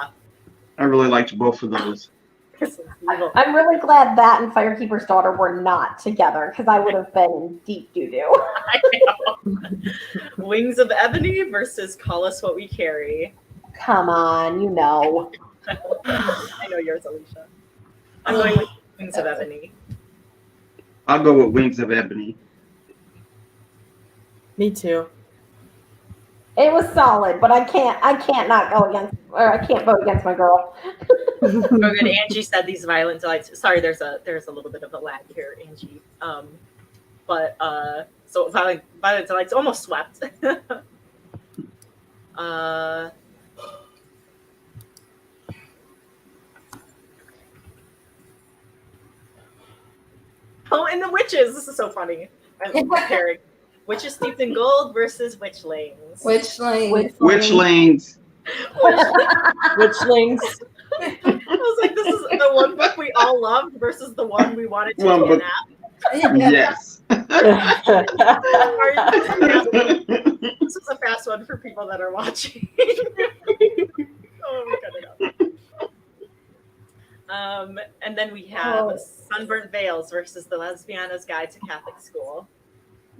I really liked both of those. This is evil. I'm really glad that and Firekeeper's Daughter were not together because I would have been in deep doo-doo. I know. Wings of Ebony versus Call Us What We Carry. Come on, you know. I know yours, Alicia. I'm going with Wings of Ebony. I'll go with Wings of Ebony. Me too. It was solid, but I can't not go against, or I can't vote against my girl. Oh, good. Angie said these violent delights. Sorry, there's a little bit of a lag here, Angie. But so violent delights almost swept. Oh, and the witches. This is so funny. I'm comparing witches steeped in gold versus witchlings. Witchlings. Witchlings. Witchlings. I was like, this is the one book we all loved versus the one we wanted to One book. DNF. Yes. This is a fast one for people that are watching. Oh, we cut it up. And then we have Sunburnt Veils versus the Lesbiana's Guide to Catholic School.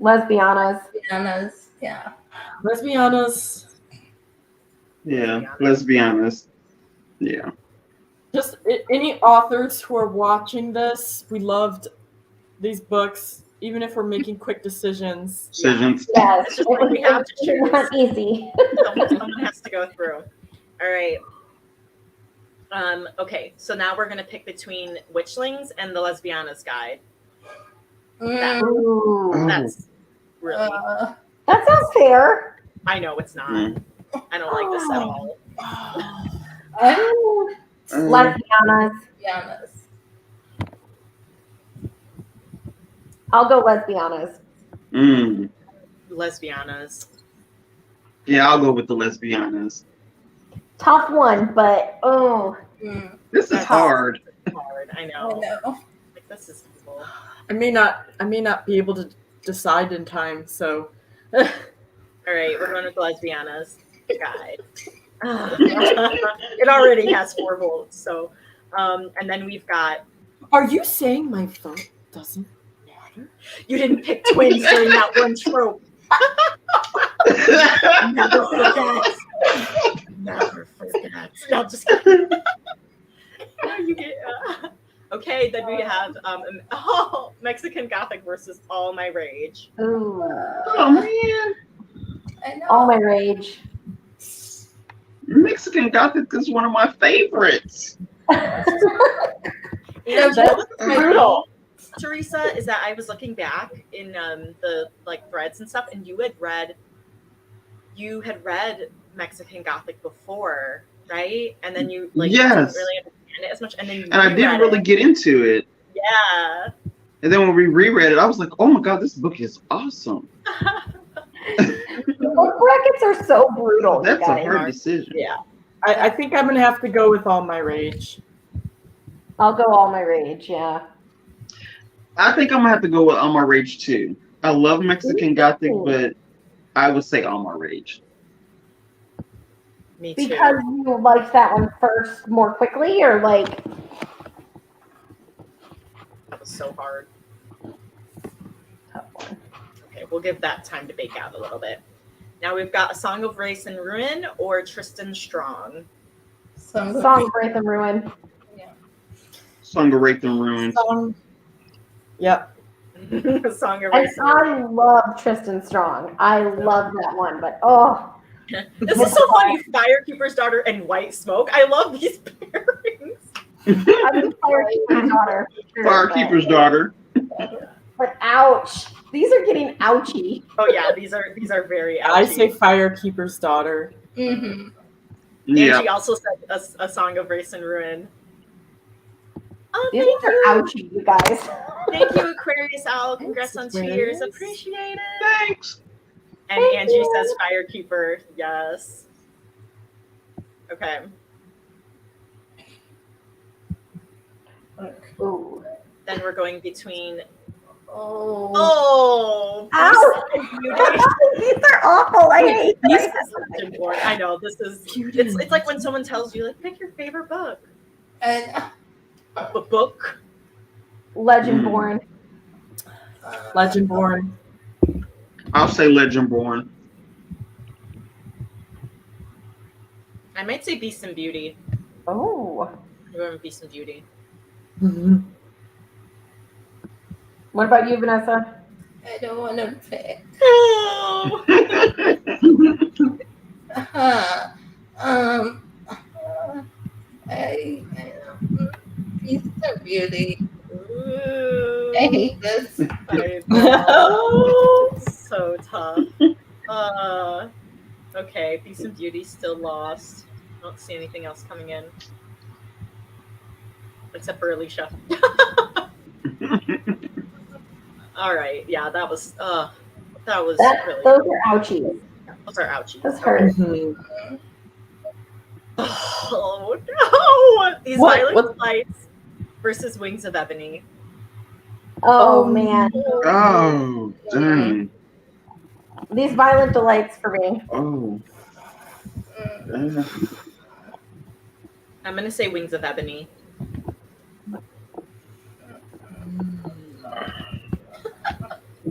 Lesbianas. Lesbianas. Yeah. Lesbianas. Yeah, let's be honest. Yeah. Just any authors who are watching this, we loved these books, even if we're making quick decisions. Decisions. Yes, It's just like we have to it choose. wasn't easy. Someone has to go through. All right. Okay, so now we're going to pick between Witchlings and the Lesbiana's Guide. Ooh. That's really... That sounds fair. I know it's not. I don't like this at all. Lesbianas. Lesbianas. I'll go Lesbianas. Lesbianas. Yeah, I'll go with the Lesbianas. Tough one, but This is hard. It's hard. I know. Like, this is evil. I may not be able to decide in time, so All right, we're going with the Lesbiana's Guide. It already has 4 votes. So, and then we've got. Are you saying my vote doesn't matter? You didn't pick twins during that one trope. Never forget. Never forget. No, just kidding. No, you get. Okay, then we have Mexican Gothic versus All My Rage. ooh, Oh man, I know. all my rage. Mexican Gothic is one of my favorites. And Yeah, what's brutal. Theresa, is that I was looking back in the threads and stuff, and you had read Mexican Gothic before, right? And then you didn't Yes. really understand it as much, and then you And I didn't really get into it. Yeah. And then when we reread it, I was like, oh my God, this book is awesome. Book brackets are so brutal. That's you a guys. hard decision. Yeah. I think I'm gonna have to go with All My Rage. I'll go all my rage. Yeah. I think I'm gonna have to go with All My Rage too. I love Mexican Gothic, but I would say All My Rage. Me too. Because you liked that one first more quickly, or like. That was so hard. Tough one. Okay, we'll give that time to bake out a little bit. Now we've got A Song of Race and Ruin or Tristan Strong. Song of Wraith and Ruin. Song of Wraith and Ruins. Yep. A Song of And Race and Ruin. I love Tristan Strong. I love that one, but This is so funny. Firekeeper's Daughter and White Smoke. I love these pairings. I'm Firekeeper's Daughter. for sure, Firekeeper's Daughter. But ouch. These are getting ouchy. Oh yeah, these are very ouchy. I say Firekeeper's Daughter. Mm-hmm. Yeah. Angie also said a Song of Race and Ruin. Oh, These thank are you. ouchy, you guys. Thank you, Aquarius Owl. Congrats on Thanks, 2 years. Aquarius. Appreciate it. Thanks. And Thank Angie you. says Firekeeper. Yes. Okay. Ooh. Then we're going between. Oh. Ow! These are awful. I hate This these. is Legend Born. I know this is. It's like when someone tells you like pick your favorite book. And A book. Legendborn. Legendborn. I'll say Legendborn. I might say Beast and Beauty. Oh. I'm going with Beast and Beauty. Mhm. What about you, Vanessa? I don't want to pick. Oh. Um, I Beast of Beauty. I hate this. I know. It's so tough. Okay, Beast and Beauty still lost. I don't see anything else coming in. Except for Alicia. All right, yeah, that was really Those are ouchies. those are ouchies. Those hurt. Mhm. Oh no! These Violet Lights versus Wings of Ebony. Oh man. Oh, dang. These Violent Delights for me. Oh. I'm gonna say Wings of Ebony.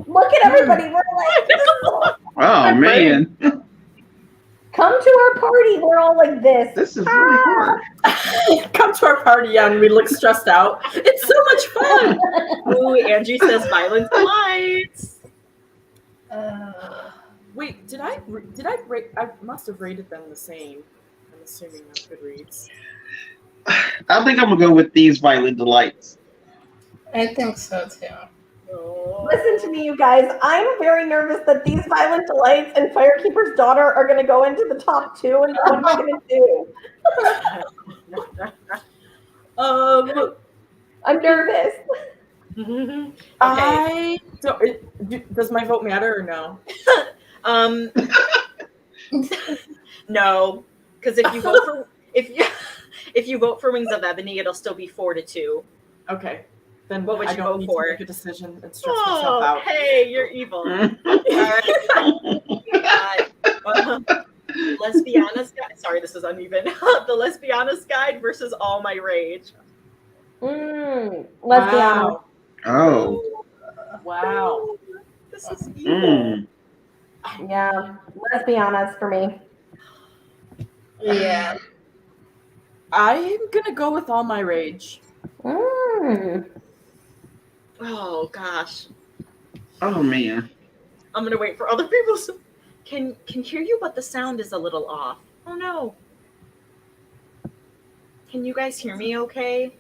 Look at everybody. We're like, this is all- Oh, man. come to our party. We're all like this. This is really hard. Come to our party and we look stressed out. It's so much fun. Ooh, Angie says Violent Lights. Wait, did I rate? I must have rated them the same. I'm assuming on Goodreads. I think I'm going to go with these Violent Delights. I think so too. Listen to me, you guys. I'm very nervous that these Violent Delights and Firekeeper's Daughter are going to go into the top 2, and what am I going to do? I'm nervous. Okay. I don't. Does my vote matter or no? No, because if you vote for if you vote for Wings of Ebony, it'll still be 4-2. Okay. Then What would I you don't vote need for? to make a decision and stress myself Oh, out. hey, you're evil. Lesbiana's Guide. Sorry, this is uneven. The Lesbiana's Guide versus All My Rage. Let's be honest. Oh. Wow. This is evil. Yeah, let's be honest for me. Yeah. I'm gonna go with All My Rage. Oh gosh. Oh, man. I'm gonna wait for other people's. Can hear you, but the sound is a little off. Oh no. Can you guys hear me? Okay.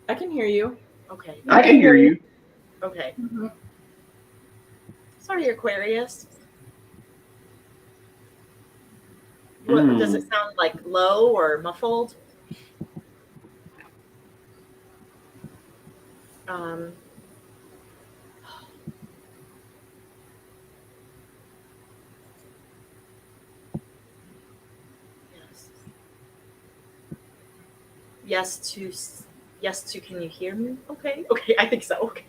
I can hear you. Okay. I can hear you. Okay. Mhm. Sorry, Aquarius. What, does it sound like low or muffled? Yes to can you hear me? Okay, I think so. Okay.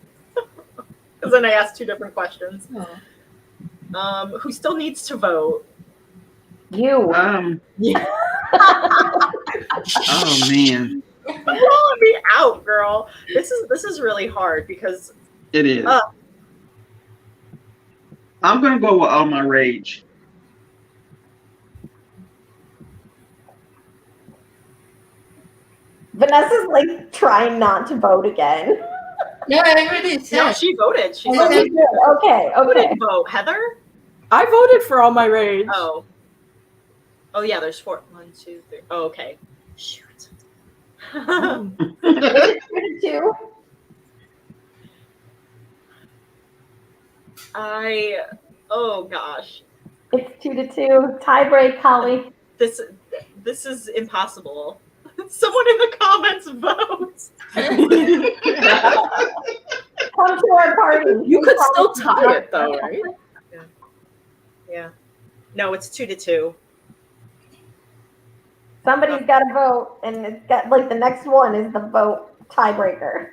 Because then I asked 2 different questions. Who still needs to vote? You. Yeah. Oh, man. You're calling me out, girl. This is really hard because It is. I'm going to go with All My Rage. Vanessa's like trying not to vote again. No, I already said. no, she voted. She I voted. said- Okay. Who didn't vote? Heather? I voted for All My Rage. Oh. Oh yeah, there's 4. 1, 2, 3. Oh, okay. Shoot. Two. Oh gosh. It's 2-2. Tie break, Holly. This is impossible. Someone in the comments vote. Come to our party. You could still tie it though, right? Yeah. No, it's 2-2. Somebody's got to vote, and it's got like the next one is the vote tiebreaker.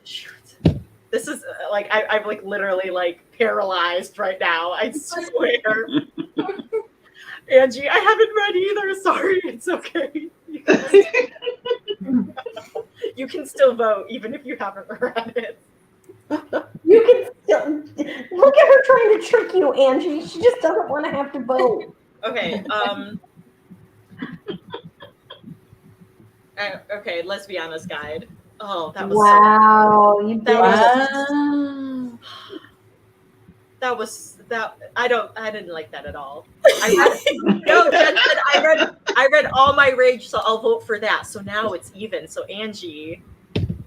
Shoot. This is like I'm like literally like paralyzed right now. I swear. Angie, I haven't read either. Sorry, it's okay. You can still vote even if you haven't read it. You can still look at her trying to trick you, Angie. She just doesn't want to have to vote. Okay. Okay, Lesbiana's Guide. Oh, that was wow, you did that it. Wow. I didn't like that at all. No, Jen said I read all my rage, so I'll vote for that. So now it's even. So Angie,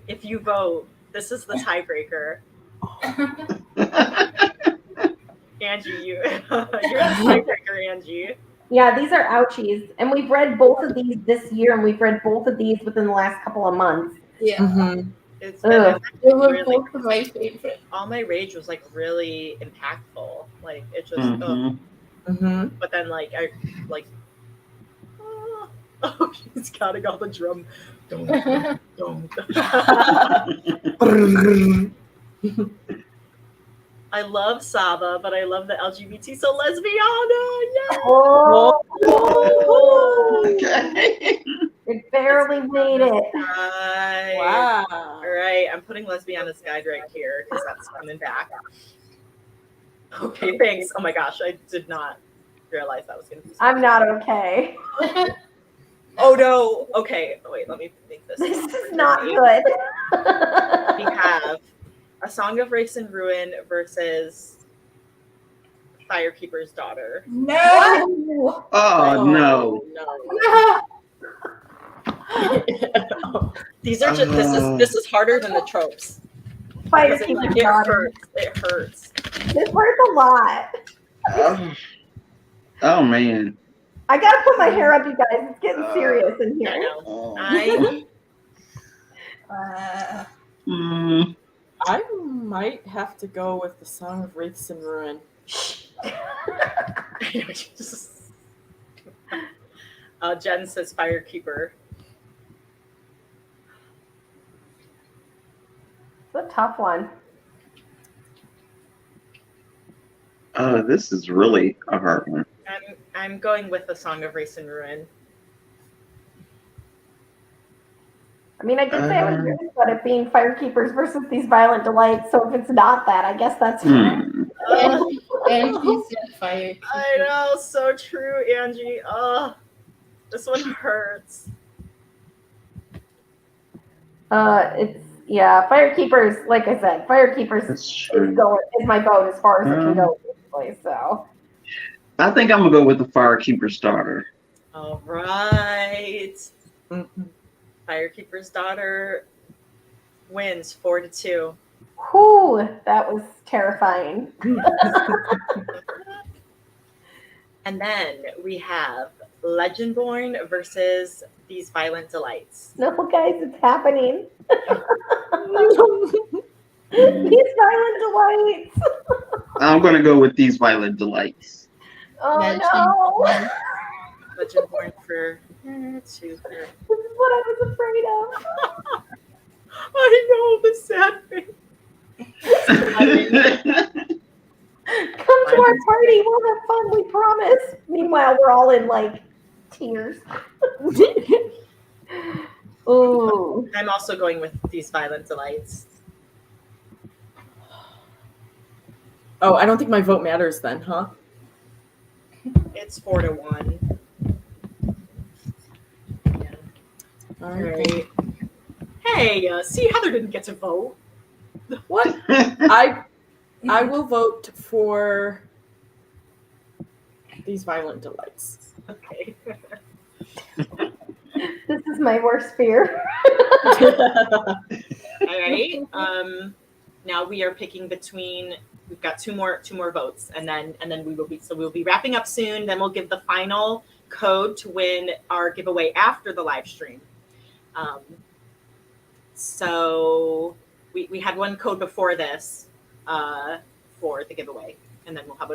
if you vote, this is the tiebreaker. Angie, you're the tiebreaker, Angie. Yeah, these are ouchies. And we've read both of these this year, and we've read both of these within the last couple of months. Yeah. Mm-hmm. It's Ugh. They were really, both of my favorite. all my rage was like really impactful. Like it just Mhm. Mm-hmm. but then like I like oh, he's counting all the drum. Dum. I love Saba, but I love the LGBT, so lesbiana. Yeah. Oh, Okay. it barely made it. Right. Wow. All right. I'm putting lesbiana's guide right here because that's coming back. Okay, thanks. Oh my gosh, I did not realize that was going to be. I'm not okay. Oh no. Okay. Wait. Let me make this. This is not good. We have A Song of Race and Ruin versus Firekeeper's Daughter. No. Oh no. These are just this is harder than the tropes. Because Firekeeper's it daughter. hurts. It hurts. This hurts a lot. Oh man. I gotta put my hair up, you guys. It's getting serious in I here. know. I Mm. I might have to go with the Song of Wraiths and Ruin. Jen says Firekeeper. It's a tough one. This is really a hard one. I'm going with The Song of Race and Ruin. I mean, I did say I was nervous about it being Firekeepers versus these Violent Delights, so if it's not that, I guess that's fine. And she said fire. I know, so true, Angie. Oh, this one hurts. Firekeepers, like I said, Firekeepers That's is true. my vote as far as it can go, basically. So I think I'm gonna go with the Firekeeper's Daughter. All right. Mm-hmm. Firekeeper's Daughter wins 4-2. whew, that was terrifying. And then we have Legendborn versus These Violent Delights. No, guys, it's happening. These Violent Delights. I'm gonna go with These Violent Delights. Oh no. Legendborn for 2. This is what I was afraid of. I know, the sad thing. Come to our party. We'll have fun, we promise. Meanwhile, we're all in like tears. Ooh. I'm also going with These Violent Delights. Oh, I don't think my vote matters then, huh? It's 4-1. Yeah. All All right. right. Hey, see, Heather didn't get to vote. What? I will vote for These Violent Delights. Okay. This is my worst fear. All right. Now we are picking between. We've got two more votes, and then we'll be wrapping up soon. Then we'll give the final code to win our giveaway after the live stream. So we had one code before this for the giveaway, and then we'll have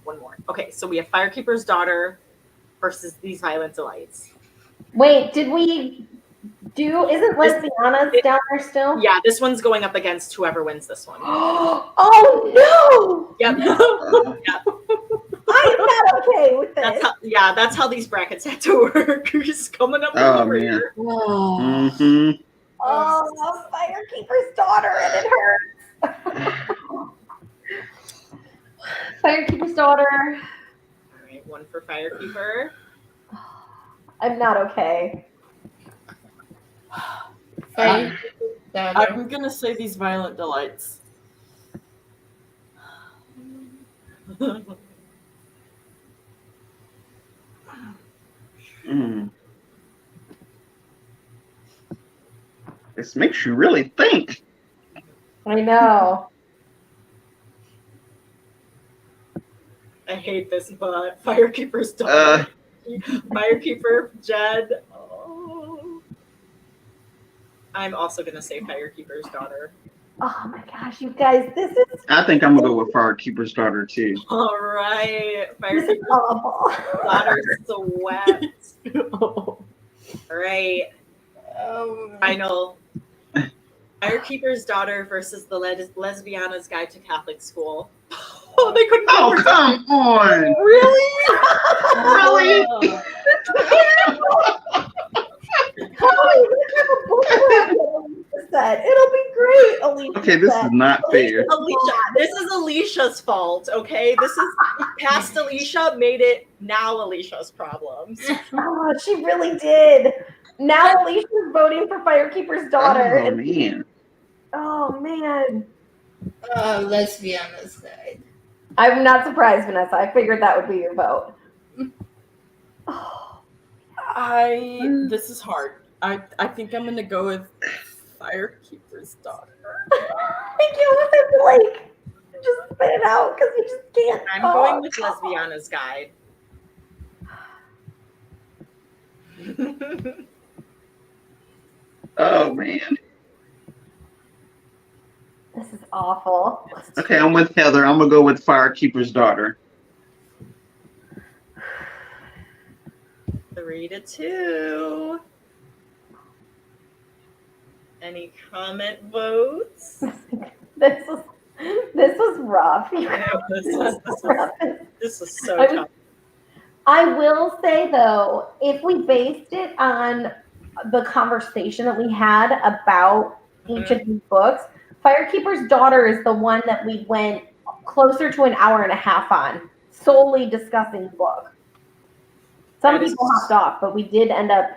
one more. Okay, so we have Firekeeper's Daughter versus These Violent Delights. Wait, did we do? Isn't Lesbiana's down there still? Yeah, this one's going up against whoever wins this one. Oh no! Yep. I'm not okay with this. That's how these brackets had to work. Just coming up over man. here. Mm-hmm. Oh, Firekeeper's Daughter, and it hurts. Firekeeper's Daughter. All right, one for Firekeeper. I'm not okay. Firekeeper's daughter. I'm gonna say these violent delights. This makes you really think. I know. I hate this, but Firekeeper's daughter. Firekeeper, Jed. Oh. I'm also going to say Firekeeper's daughter. Oh my gosh, you guys, this is I think I'm gonna go with Firekeeper's daughter too. All right. this is Firekeeper's awful. daughter swept. All right. Final. Firekeeper's daughter versus the Lesbiana's Guide to Catholic School. Oh, they couldn't. Oh, come on! Really? Really? Holly, let's have a book set. It'll be great, Alicia. Okay, this is not fair. Alicia, this is Alicia's fault, okay? This is past Alicia made it now Alicia's problems. Oh, she really did. Now Alicia's voting for Firekeeper's daughter. Oh man. Oh man. Lesbiana's Guide. I'm not surprised, Vanessa. I figured that would be your vote. Oh. This is hard. I think I'm gonna go with Firekeeper's daughter. Thank you, like just spit it out because you just can't. I'm going with Lesbiana's Guide. Oh man. This is awful. Okay, I'm with Heather. I'm gonna go with Firekeeper's daughter. 3-2. Any comment votes? This was rough. This is so tough. I will say though, if we based it on the conversation that we had about each of these books, Firekeeper's daughter is the one that we went closer to an hour and a half on, solely discussing the book. Some people hopped off, but we did end up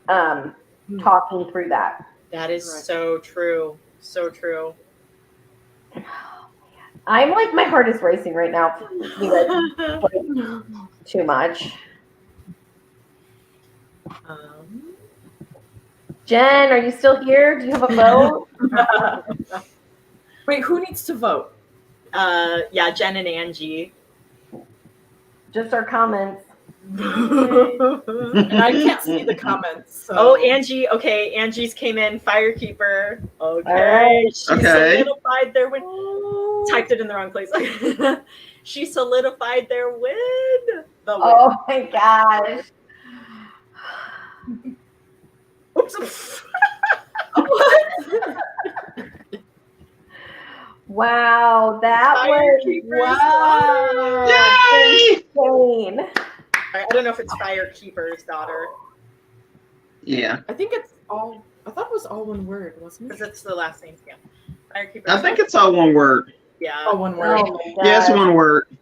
talking through that. That is so true. So true. I'm like, my heart is racing right now. Too much. Jen, are you still here? Do you have a vote? Wait, who needs to vote? Yeah, Jen and Angie. Just our comments. And I can't see the comments. So. Oh, Angie. Okay, Angie's came in. Firekeeper. Okay. Right. She solidified their win. Typed it in the wrong place. She solidified their win. Oh my gosh. Oops. Wow, that was insane. I don't know if it's Firekeeper's daughter. Yeah. I think it's all. I thought it was all one word, wasn't it? Because it's the last name. Yeah. Firekeeper's I think it's all one word. Yeah. Oh, one word. Oh Yeah, it's one word.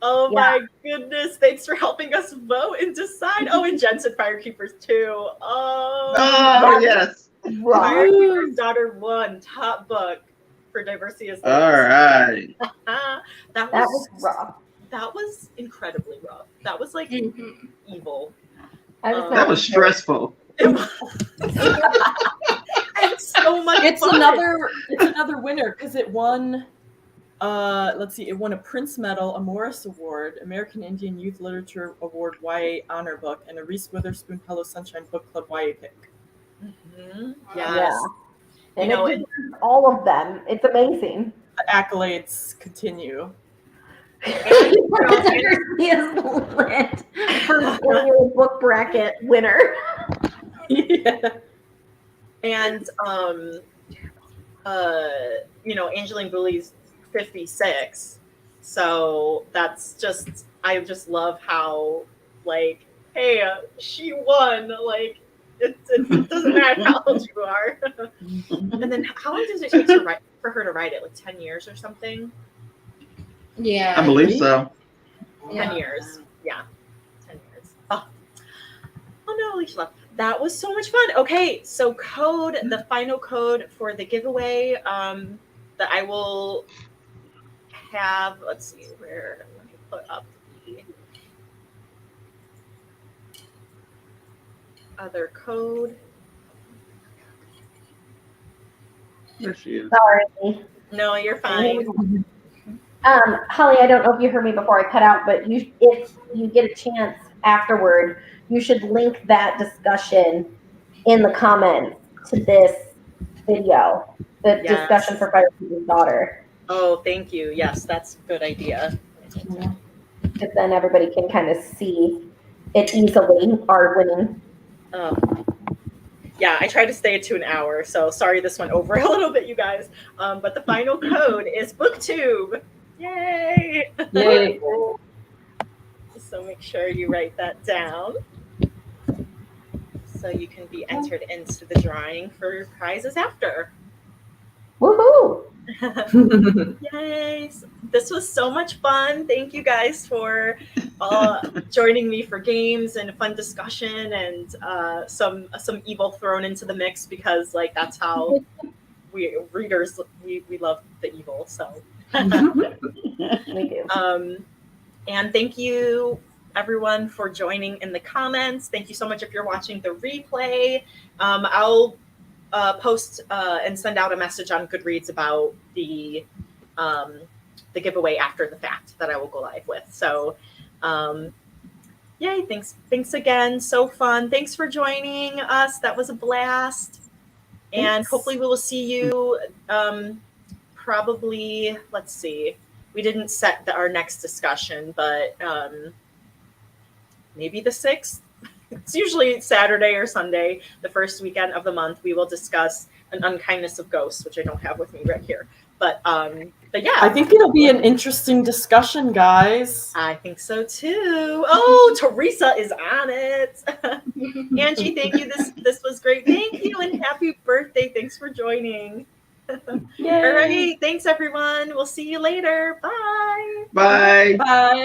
Oh my goodness. Thanks for helping us vote and decide. Oh, and Jen said Firekeepers too. Oh, yes. Firekeeper's daughter won top book for diversity as All right. that was rough. That was incredibly rough. That was like evil. That was stressful. It was. And so much It's fun. another winner because it won. Let's see, it won a Prince Medal, a Morris Award, American Indian Youth Literature Award YA Honor Book, and a Reese Witherspoon Hello Sunshine Book Club YA pick. Yes. Yeah. And You know, it all of them. It's amazing. The accolades continue. He is lit for annual book bracket winner. Yeah. And Angeline Booley's 56. So that's just, I just love how, like, hey, she won. Like, it doesn't matter how old you are. And then how long does it take for her to write it? Like 10 years or something? Yeah. I believe so. 10 years. Yeah. 10 years. Oh no, Alicia left. That was so much fun. Okay, so the final code for the giveaway that I will have, let's see, let me put up the other code. There she is. Sorry. No, you're fine. Holly, I don't know if you heard me before I cut out, but if you get a chance afterward, you should link that discussion in the comments to this video, the Yes. discussion for Firekeeper's Daughter. Oh, thank you. Yes, that's a good idea. Because then everybody can kind of see it easily, our winning. Oh. Yeah, I tried to stay to an hour, so sorry this went over a little bit, you guys. But the final code is BookTube. Yay! Yay. So make sure you write that down so you can be entered into the drawing for prizes after. Woohoo! Yay! This was so much fun. Thank you guys for joining me for games and a fun discussion and some evil thrown into the mix because like that's how we readers we love the evil. So We do. And thank you everyone for joining in the comments. Thank you so much if you're watching the replay. I'll post and send out a message on Goodreads about the giveaway after the fact that I will go live with. So yay, thanks again. So fun. Thanks for joining us. That was a blast. And Thanks. hopefully we will see you probably, let's see. We didn't set our next discussion, but maybe the 6th. It's usually Saturday or Sunday, the first weekend of the month. We will discuss an unkindness of ghosts, which I don't have with me right here. But yeah, I think it'll be an interesting discussion, guys. I think so too. Oh, Theresa is on it. Angie, thank you. This was great. Thank you and happy birthday. Thanks for joining. Yay. All right. Thanks everyone. We'll see you later. Bye. Bye. Bye.